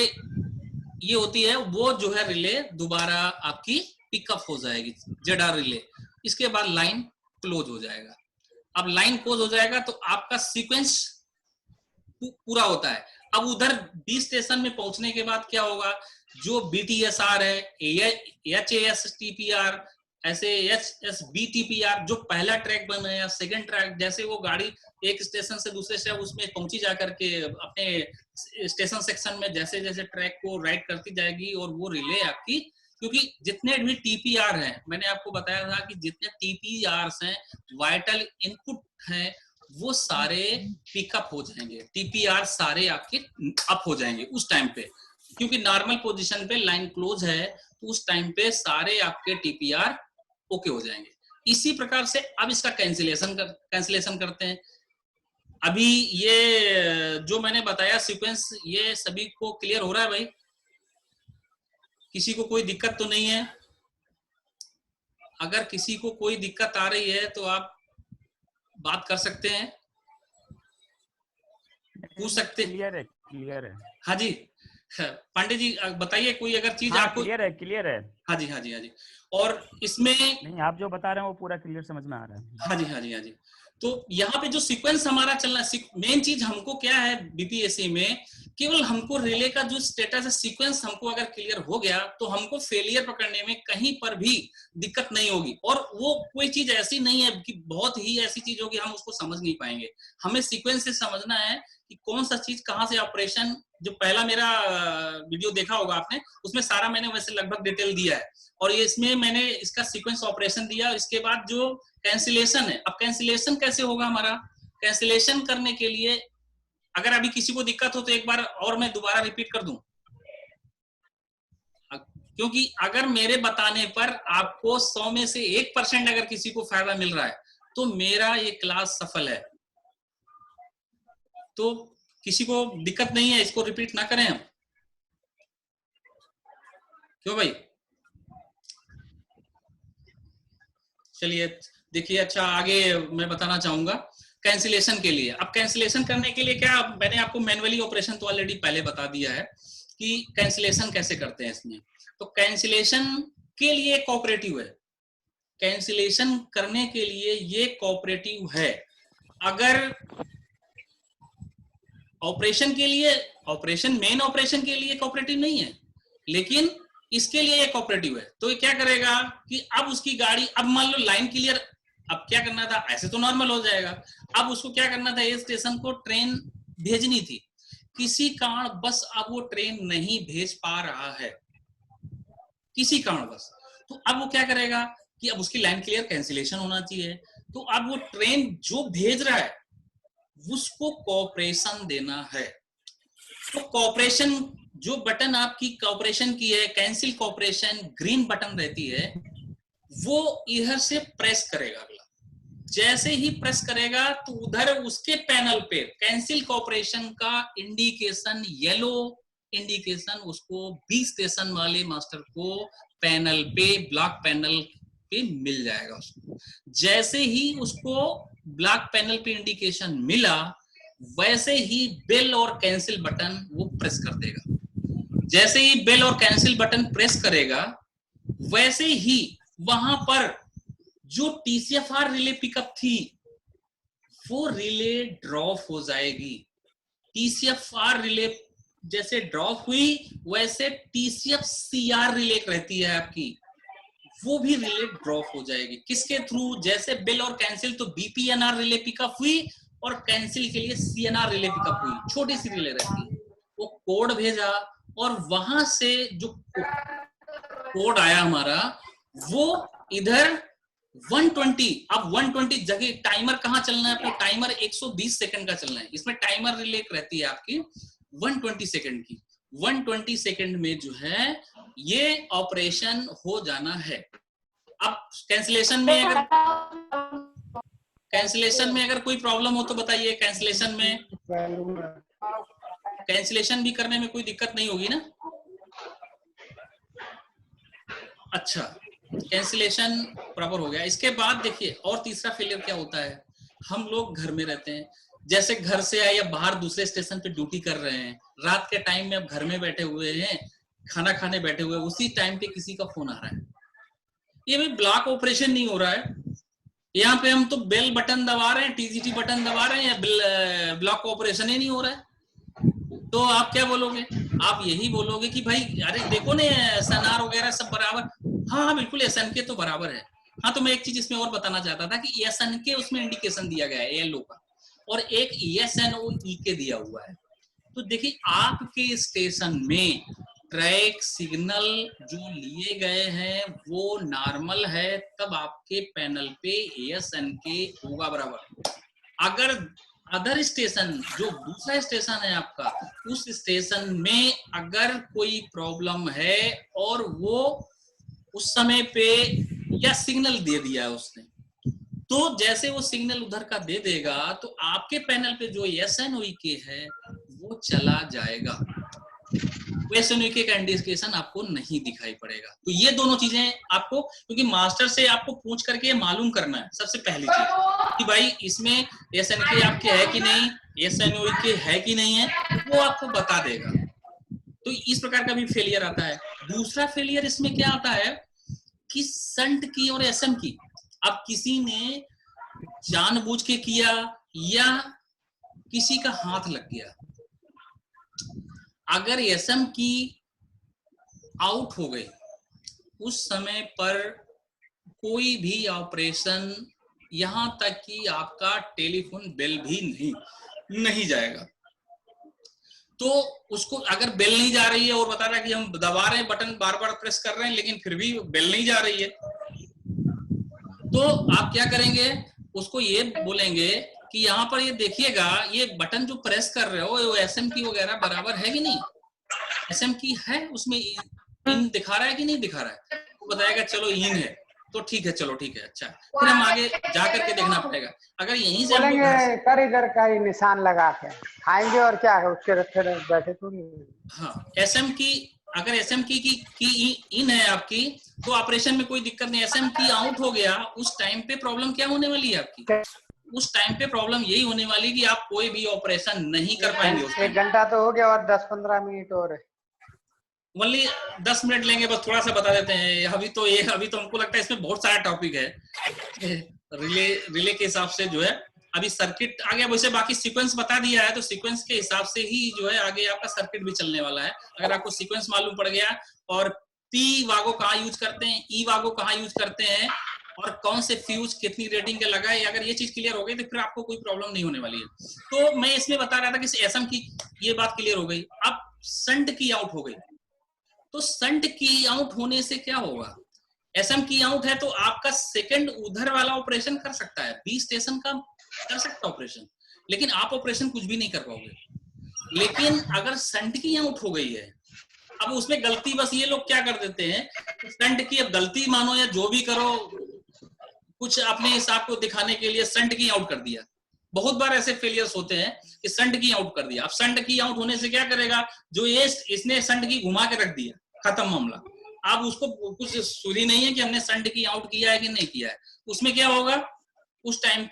ये होती है वो जो है रिले दोबारा आपकी पिकअप हो जाएगी जेडआर रिले, इसके बाद लाइन क्लोज हो जाएगा। अब लाइन क्लोज हो जाएगा तो आपका सीक्वेंस पूरा होता है। अब उधर बी स्टेशन में पहुंचने के बाद क्या होगा, जो बीटीएसआर है, एचएएसटीपीआर, ऐसे एचएसबीटीपीआर जो पहला ट्रैक बना है, सेकंड ट्रैक, जैसे वो गाड़ी एक स्टेशन से दूसरे स्टेशन उसमें पहुंची जाकर के अपने स्टेशन सेक्शन में जैसे जैसे ट्रैक को राइड करती जाएगी और वो रिले आपकी, क्योंकि जितने भी टीपीआर हैं, मैंने आपको बताया था कि जितने टीपीआर हैं वाइटल इनपुट हैं वो सारे पिकअप हो जाएंगे, टीपीआर सारे आपके अप हो जाएंगे उस टाइम पे, क्योंकि नॉर्मल पोजीशन पे लाइन क्लोज है तो उस टाइम पे सारे आपके टीपीआर ओके हो जाएंगे। इसी प्रकार से अब इसका कैंसिलेशन करते हैं। अभी ये जो मैंने बताया सीक्वेंस, ये सभी को क्लियर हो रहा है भाई, किसी को कोई दिक्कत तो नहीं है? अगर किसी को कोई दिक्कत आ रही है तो आप बात कर सकते हैं, पूछ सकते हैं। क्लियर है, क्लियर है। हाँ जी पांडे जी बताइए कोई अगर चीज हाँ, आपको। क्लियर है, क्लियर है। हाँ जी हाँ जी हाँ जी। और इसमें नहीं, आप जो बता रहे हैं वो पूरा क्लियर समझ में आ रहा है। हाँ जी हाँ जी हाँ जी। तो यहाँ पे जो सीक्वेंस हमारा चलना, मेन चीज हमको क्या है बीपीएससी में, केवल हमको रिले का जो स्टेटस है सीक्वेंस हमको अगर क्लियर हो गया तो हमको फेलियर पकड़ने में कहीं पर भी दिक्कत नहीं होगी। और वो कोई चीज ऐसी नहीं है कि बहुत ही ऐसी चीज होगी हम उसको समझ नहीं पाएंगे, हमें सीक्वेंस से समझना है कि कौन सा चीज कहाँ से ऑपरेशन। जो पहला मेरा वीडियो देखा होगा आपने, उसमें सारा मैंने वैसे लगभग डिटेल दिया है और ये इसमें मैंने इसका सीक्वेंस ऑपरेशन दिया। इसके बाद जो कैंसिलेशन है, अब कैंसिलेशन कैसे होगा हमारा, कैंसिलेशन करने के लिए अगर अभी किसी को दिक्कत हो तो एक बार और मैं दोबारा रिपीट कर दूं, क्योंकि अगर मेरे बताने पर आपको 100 में से 1% अगर किसी को फायदा मिल रहा है तो मेरा ये क्लास सफल है। तो किसी को दिक्कत नहीं है, इसको रिपीट ना करें हम, क्यों भाई? चलिए देखिए, अच्छा आगे मैं बताना चाहूंगा कैंसिलेशन के लिए। अब कैंसिलेशन करने के लिए क्या, मैंने आपको मैनुअली ऑपरेशन तो ऑलरेडी पहले बता दिया है कि कैंसिलेशन कैसे करते हैं इसमें। तो कैंसिलेशन के लिए कोऑपरेटिव है, कैंसिलेशन करने के लिए ये कोऑपरेटिव है। अगर ऑपरेशन के लिए, ऑपरेशन मेन ऑपरेशन के लिए कोऑपरेटिव नहीं है, लेकिन इसके लिए एक ऑपरेटिव है। तो ये क्या करेगा कि अब उसकी गाड़ी, अब मान लो लाइन क्लियर, अब क्या करना था, ऐसे तो नॉर्मल हो जाएगा, अब उसको क्या करना था, इस स्टेशन को ट्रेन भेजनी थी, किसी कारण बस अब वो ट्रेन नहीं भेज पा रहा है, किसी कारण बस, तो अब वो क्या करेगा कि अब उसकी लाइन क्लियर कैंसिलेशन होना चाहिए, तो अब वो ट्रेन जो भेज रहा है उसको कोऑपरेशन देना है। तो कोऑपरेशन जो बटन आपकी कोऑपरेशन की है, कैंसिल कोऑपरेशन ग्रीन बटन रहती है, वो इधर से प्रेस करेगा। अगला जैसे ही प्रेस करेगा तो उधर उसके पैनल पे कैंसिल कोऑपरेशन का इंडिकेशन, येलो इंडिकेशन उसको बी स्टेशन वाले मास्टर को पैनल पे, ब्लॉक पैनल पे मिल जाएगा उसको। जैसे ही उसको ब्लॉक पैनल पे इंडिकेशन मिला, वैसे ही बेल और कैंसिल बटन वो प्रेस कर देगा। जैसे ही बेल और कैंसिल बटन प्रेस करेगा, वैसे ही वहां पर जो टीसीएफआर रिले पिकअप थी वो रिले ड्रॉप हो जाएगी। टीसीएफआर रिले जैसे ड्रॉप हुई, वैसे टीसीएफ सीआर रिले रहती है आपकी, वो भी रिले ड्रॉप हो जाएगी। किसके थ्रू? जैसे बेल और कैंसिल तो बीपीएनआर रिले पिकअप हुई, और कैंसिल के लिए सीएनआर रिले पिकअप हुई, छोटी सी रिले रहती है। वो कोड भेजा, और वहां से जो कोड आया हमारा, वो इधर 120, अब 120 जगह टाइमर कहाँ चलना है आपको? टाइमर 120 सेकंड का चलना है। इसमें टाइमर रिले रहती है आपकी 120 सेकंड की। 120 सेकंड में जो है ये ऑपरेशन हो जाना है। अब कैंसिलेशन में अगर कोई प्रॉब्लम हो तो बताइए। कैंसिलेशन भी करने में कोई दिक्कत नहीं होगी ना? अच्छा, कैंसिलेशन प्रॉपर हो गया। इसके बाद देखिए और तीसरा फेलियर क्या होता है। हम लोग घर में रहते हैं, जैसे घर से आए या बाहर दूसरे स्टेशन पे ड्यूटी कर रहे हैं, रात के टाइम में अब घर में बैठे हुए हैं, खाना खाने बैठे हुए, उसी टाइम पे किसी का फोन आ रहा है। ये भी ब्लॉक ऑपरेशन नहीं हो रहा है, यहाँ पे हम तो बेल बटन दबा रहे हैं, टीजीटी बटन दबा रहे हैं, या ब्लॉक ऑपरेशन ही नहीं हो रहा है। तो आप क्या बोलोगे? आप यही बोलोगे कि भाई अरे देखो ना एसएनआर वगैरह सब बराबर। हाँ बिल्कुल, एसएनके तो बराबर है। हाँ, तो मैं एक चीज इसमें और बताना चाहता था कि एसएनके उसमें इंडिकेशन दिया गया है येलो का, और एक एसएनओई दिया हुआ है। तो देखिए आपके स्टेशन में ट्रैक सिग्नल जो लिए गए हैं वो नॉर्मल है, तब आपके पैनल पे एसएनके होगा बराबर। अगर अदर स्टेशन, जो दूसरा स्टेशन है आपका, उस स्टेशन में अगर कोई प्रॉब्लम है और वो उस समय पे या सिग्नल दे दिया है उसने, तो जैसे वो सिग्नल उधर का दे देगा तो आपके पैनल पे जो एसएनओई है वो चला जाएगा। एसएनओई का इंडिकेशन आपको नहीं दिखाई पड़ेगा। तो ये दोनों चीजें आपको, क्योंकि मास्टर से आपको पूछ करके मालूम करना है सबसे पहली चीज कि भाई इसमें एसएनके आपके है कि नहीं, एसएनओई के है कि नहीं है, वो आपको बता देगा। तो इस प्रकार का भी फेलियर आता है। दूसरा फेलियर इसमें क्या आता है कि संट की और एसएम की, अब किसी ने जानबूझ के किया या किसी का हाथ लग गया, अगर एसएम की आउट हो गई उस समय पर कोई भी ऑपरेशन, यहां तक कि आपका टेलीफोन बेल भी नहीं जाएगा। तो उसको अगर बेल नहीं जा रही है और बता रहा है कि हम दबा रहे हैं बटन, बार बार प्रेस कर रहे हैं, लेकिन फिर भी बेल नहीं जा रही है, तो आप क्या करेंगे? उसको ये बोलेंगे कि यहाँ पर ये देखिएगा, ये बटन जो प्रेस कर रहे हो वो एसएम की वगैरह बराबर है कि नहीं, एसएम की है, उसमें इन दिखा रहा है कि नहीं दिखा रहा है। तो बताएगा चलो इन है, तो ठीक है, चलो ठीक है, अच्छा। फिर हम आगे जा करके देखना पड़ेगा। अगर यहीं से बोलेंगे कर इधर का ही निशान लगा के खाएंगे, और क्या है उसके फिर बैठे थोड़ी। हाँ, एसएम की, अगर एसएम की इन है आपकी, तो ऑपरेशन में कोई दिक्कत नहीं। एसएम की आउट हो गया, उस टाइम पे प्रॉब्लम क्या होने वाली है आपकी? उस टाइम पे प्रॉब्लम यही होने वाली कि आप कोई भी ऑपरेशन नहीं कर पाएंगे। 1 घंटा तो हो गया और 10-15 मिनट और ओनली 10 मिनट लेंगे बस, थोड़ा सा बता देते हैं। अभी तो हमको लगता है इसमें बहुत सारा टॉपिक है रिले के हिसाब से जो है। अभी सर्किट आ गया, वैसे बाकी सीक्वेंस बता दिया है, तो सीक्वेंस के हिसाब से ही जो है आगे आपका सर्किट भी चलने वाला है। अगर आपको सीक्वेंस मालूम पड़ गया और पी वागो कहाँ यूज करते हैं, ई वागो कहाँ यूज करते हैं, और कौन से फ्यूज कितनी रेटिंग के लगाए, अगर ये चीज क्लियर हो गई तो फिर आपको कोई प्रॉब्लम नहीं होने वाली है। तो मैं इसमें बता रहा था कि एसएम की ये बात क्लियर हो गई। अब संट की आउट हो गई, तो संट की आउट होने से क्या होगा? एसएम की आउट है तो आपका सेकंड उधर वाला ऑपरेशन कर सकता है, बी स्टेशन का कर सकता है ऑपरेशन, लेकिन आप ऑपरेशन कुछ भी नहीं कर पाओगे। लेकिन अगर शंट की आउट हो गई है, अब उसमें गलती बस ये लोग क्या कर देते हैं, शंट की अब गलती मानो या जो भी करो, कुछ अपने हिसाब को दिखाने के लिए शंट की आउट कर दिया। बहुत बार ऐसे फेलियर्स होते हैं कि शंट की आउट कर दिया। अब शंट की आउट होने से क्या करेगा, जो ये इसने शंट की घुमा के रख दिया, खत्म मामला। अब उसको कुछ सुरी नहीं है कि हमने शंट की आउट किया है कि नहीं किया है। उसमें क्या होगा, उस टाइम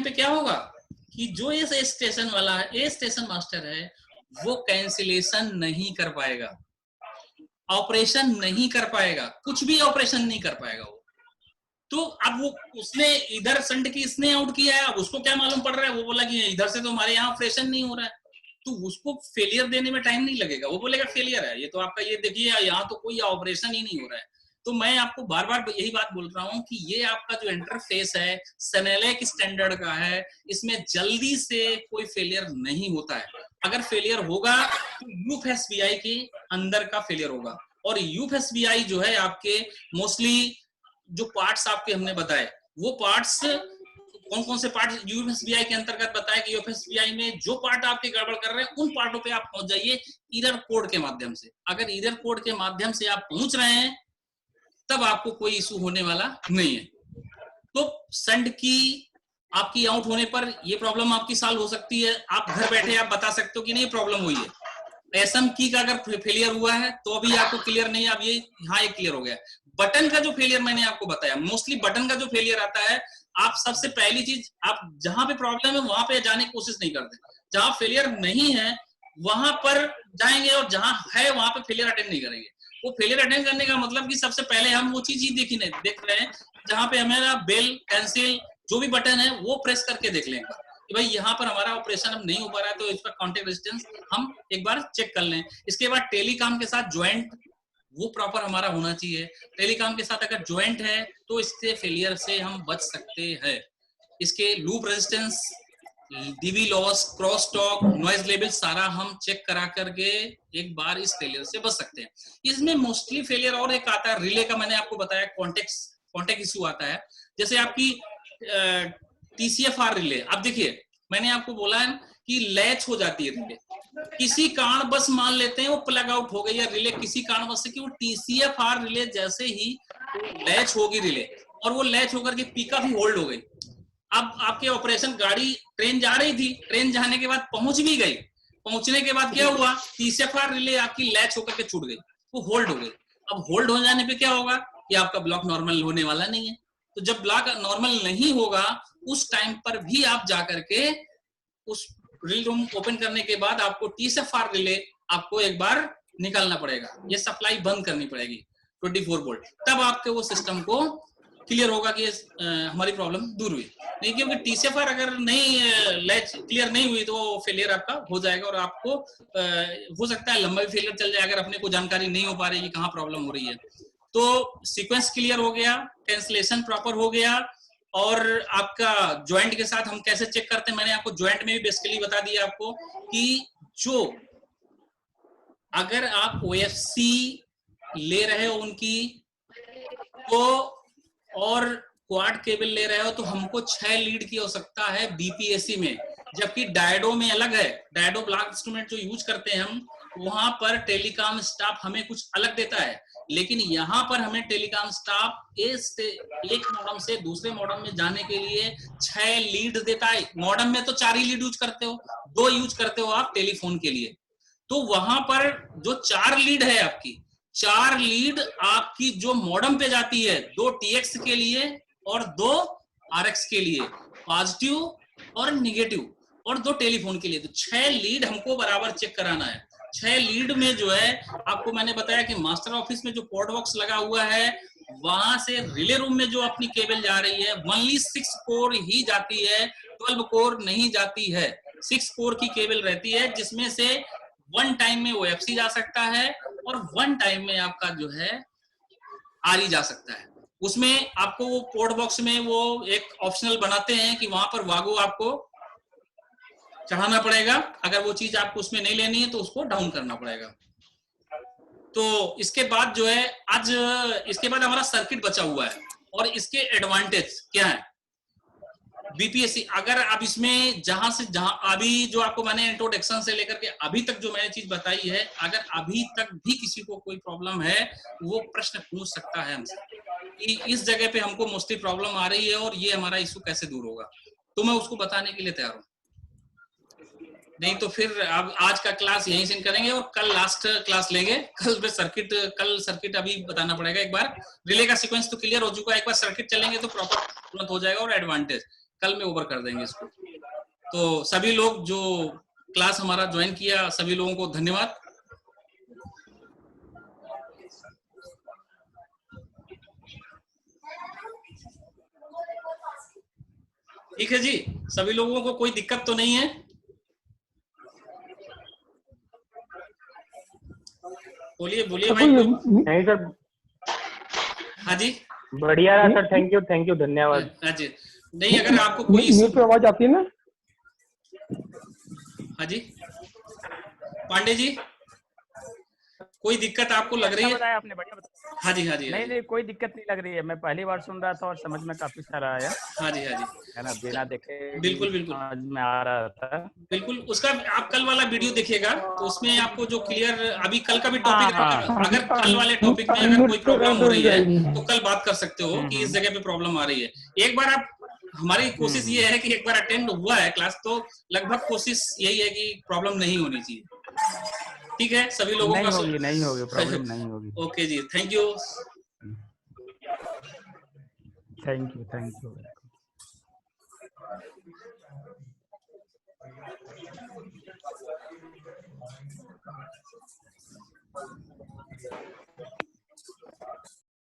पे क्या होगा कि जो ये स्टेशन वाला है, ए स्टेशन मास्टर है, वो कैंसिलेशन नहीं कर पाएगा, ऑपरेशन नहीं कर पाएगा, कुछ भी ऑपरेशन नहीं कर पाएगा वो। तो अब वो उसने इधर शंट की इसने आउट किया है, अब उसको क्या मालूम पड़ रहा है, वो बोला कि इधर से तो हमारे यहाँ ऑपरेशन नहीं हो रहा है, तो उसको फेलियर देने में टाइम नहीं लगेगा, वो बोलेगा फेलियर है ये तो आपका, ये देखिए यहाँ तो कोई ऑपरेशन ही नहीं हो रहा है। तो मैं आपको बार बार यही बात बोल रहा हूँ कि ये आपका जो इंटरफेस है सेनेलेक स्टैंडर्ड का है, इसमें जल्दी से कोई फेलियर नहीं होता है। अगर फेलियर होगा तो यूएफएसबीआई के अंदर का फेलियर होगा, और यूएफएसबीआई जो है आपके मोस्टली जो पार्ट्स आपके हमने बताए, वो पार्ट्स कौन कौन से पार्ट यूएफएसबीआई के अंतर्गत बताया कि यूएफएसबीआई में जो पार्ट आपके गड़बड़ कर रहे हैं उन पार्टों पे आप पहुंच जाइए ईरर कोड के माध्यम से। अगर ईरर कोड के माध्यम से आप पहुंच रहे हैं तब आपको कोई इशू होने वाला नहीं है। तो शंट की आपकी आउट होने पर ये प्रॉब्लम आपकी सॉल्व हो सकती है, आप घर बैठे आप बता सकते हो कि नहीं प्रॉब्लम हुई है। एसएम की का अगर फेलियर हुआ है तो अभी आपको क्लियर नहीं है, अब ये हाँ ये क्लियर हो गया। बटन का जो फेलियर मैंने आपको बताया, मोस्टली बटन का जो फेलियर आता है, आप सबसे पहली चीज आप जहां पे प्रॉब्लम है वहां पे जाने की कोशिश नहीं करते, जहां फेलियर नहीं है वहां पर जाएंगे और जहां है वहां पे फेलियर अटेंड नहीं करेंगे। वो फेलियर अटेंड करने का मतलब कि सबसे पहले हम वो चीज ही देख रहे हैं जहां पे हमारा बेल कैंसिल जो भी बटन है वो प्रेस करके देख लें कि भाई यहाँ पर हमारा ऑपरेशन अब नहीं हो पा रहा है, तो इस पर कॉन्टेक्ट रेजिस्टेंस हम एक बार चेक कर लें। इसके बाद टेलीकॉम के साथ ज्वाइंट वो प्रॉपर हमारा होना चाहिए। टेलीकॉम के साथ अगर ज्वाइंट है तो इससे फेलियर से हम बच सकते हैं। इसके loop resistance, dB loss, cross talk, noise level सारा हम चेक करा करके एक बार इस फेलियर से बच सकते हैं। इसमें मोस्टली फेलियर और एक आता है रिले का, मैंने आपको बताया कॉन्टेक्ट इश्यू आता है। जैसे आपकी TCFR रिले, अब देखिए मैंने आपको बोला है कि लैच हो जाती है रिले, किसी कारण बस मान लेते हैं वो प्लग आउट हो गई है रिले किसी कारण बस से कि वो TCFR रिले जैसे ही लैच होगी रिले और वो लैच होकर के पिकअप ही होल्ड हो गई। अब आपके ऑपरेशन गाड़ी ट्रेन जा रही थी, ट्रेन जाने के बाद पहुंच भी गई, पहुंचने के बाद क्या हुआ, TCFR रिले आपकी लैच होकर के छूट गई, वो होल्ड हो गई। अब होल्ड हो जाने पे क्या होगा कि आपका ब्लॉक नॉर्मल होने वाला नहीं है। तो जब ब्लॉक नॉर्मल नहीं होगा उस टाइम पर भी आप जाकर के उस रिले रूम ओपन करने के बाद आपको TCFR रिले आपको एक बार निकालना पड़ेगा, ये सप्लाई बंद करनी पड़ेगी 24 वोल्ट, तब आपके वो सिस्टम को क्लियर होगा कि हमारी प्रॉब्लम दूर हुई। नहीं क्योंकि TCFR अगर नहीं लैच क्लियर नहीं हुई तो फेलियर आपका हो जाएगा और आपको हो सकता है लंबा भी फेलियर चल जाए अगर अपने को जानकारी नहीं हो पा रही कि कहाँ प्रॉब्लम हो रही है। तो सीक्वेंस क्लियर हो गया, कैंसलेशन प्रॉपर हो गया, और आपका ज्वाइंट के साथ हम कैसे चेक करते हैं मैंने आपको ज्वाइंट में भी बेसिकली बता दिया आपको कि जो अगर आप OFC ले रहे हो उनकी तो और क्वाड केबल ले रहे हो तो हमको 6 लीड की आवश्यकता है BPSC में, जबकि डायडो में अलग है। डायडो ब्लॉक इंस्ट्रूमेंट जो यूज करते हैं हम वहां पर टेलीकॉम स्टाफ हमें कुछ अलग देता है, लेकिन यहाँ पर हमें टेलीकॉम स्टाफ एक मॉडम से दूसरे मॉडम में जाने के लिए 6 लीड देता है। मॉडम में तो 4 ही लीड यूज करते हो, 2 यूज करते हो आप टेलीफोन के लिए। तो वहां पर जो 4 लीड है आपकी, 4 लीड आपकी जो मॉडम पे जाती है, 2 TX के लिए और 2 RX के लिए, पॉजिटिव और निगेटिव, और 2 टेलीफोन के लिए। तो 6 लीड हमको बराबर चेक कराना है। 6 लीड में जो है आपको मैंने बताया कि मास्टर ऑफिस में जो पोर्ट बॉक्स लगा हुआ है वहां से रिले रूम में जो अपनी केबल जा रही है ओनली 6 कोर ही जाती है, 12 कोर नहीं जाती है। 6 कोर की केबल रहती है जिसमें से 1 टाइम में OFC जा सकता है और 1 टाइम में आपका जो है RE जा सकता है। उसमें आपको वो पोर्ट बॉक्स में वो एक ऑप्शनल बनाते हैं कि वहां पर वागो आपको चढ़ाना पड़ेगा, अगर वो चीज आपको उसमें नहीं लेनी है तो उसको डाउन करना पड़ेगा। तो इसके बाद जो है आज इसके बाद हमारा सर्किट बचा हुआ है और इसके एडवांटेज क्या है। बीपीएससी अगर आप इसमें जहां अभी जो आपको मैंने इंट्रोडक्शन से लेकर के अभी तक जो मैंने चीज बताई है, अगर अभी तक भी किसी को कोई प्रॉब्लम है वो प्रश्न पूछ सकता है हमसे कि इस जगह पे हमको मोस्टली प्रॉब्लम आ रही है और ये हमारा इशू कैसे दूर होगा, तो मैं उसको बताने के लिए तैयार हूँ। नहीं तो फिर अब आज का क्लास यहीं से करेंगे और कल लास्ट क्लास लेंगे। कल सर्किट अभी बताना पड़ेगा। एक बार रिले का सीक्वेंस तो क्लियर हो चुका है, एक बार सर्किट चलेंगे तो प्रॉपर तुरंत हो जाएगा और एडवांटेज कल में ओवर कर देंगे इसको। तो सभी लोग जो क्लास हमारा ज्वाइन किया सभी लोगों को धन्यवाद। ठीक है जी, सभी लोगों को कोई दिक्कत तो नहीं है? बोलिए भाई। नहीं सर, हाँ जी बढ़िया रहा सर, थैंक यू धन्यवाद। हाँ जी, नहीं अगर आपको कोई म्यूट पे आवाज आती है ना? हाँ जी पांडे जी, कोई दिक्कत आपको लग रही है? बताया आपने, बढ़िया बताया। हाँ जी नहीं कोई दिक्कत नहीं लग रही है, मैं पहली बार सुन रहा था और समझ में काफी सारा आया। हाँ जी है ना, बिना देखे बिल्कुल समझ में आ रहा था। बिल्कुल। उसका आप कल वाला वीडियो देखिएगा तो उसमें आपको जो क्लियर अभी कल का भी टॉपिक अगर कल वाले टॉपिक में अगर कोई प्रॉब्लम हो रही है तो कल बात कर सकते हो कि इस जगह पे प्रॉब्लम आ रही है। एक बार आप हमारी कोशिश ये है कि एक बार अटेंड हुआ है क्लास तो लगभग कोशिश यही है कि प्रॉब्लम नहीं होनी चाहिए। ठीक है, सभी लोगों का नहीं होगी प्रॉब्लम, नहीं होगी। ओके जी, थैंक यू। Thank you.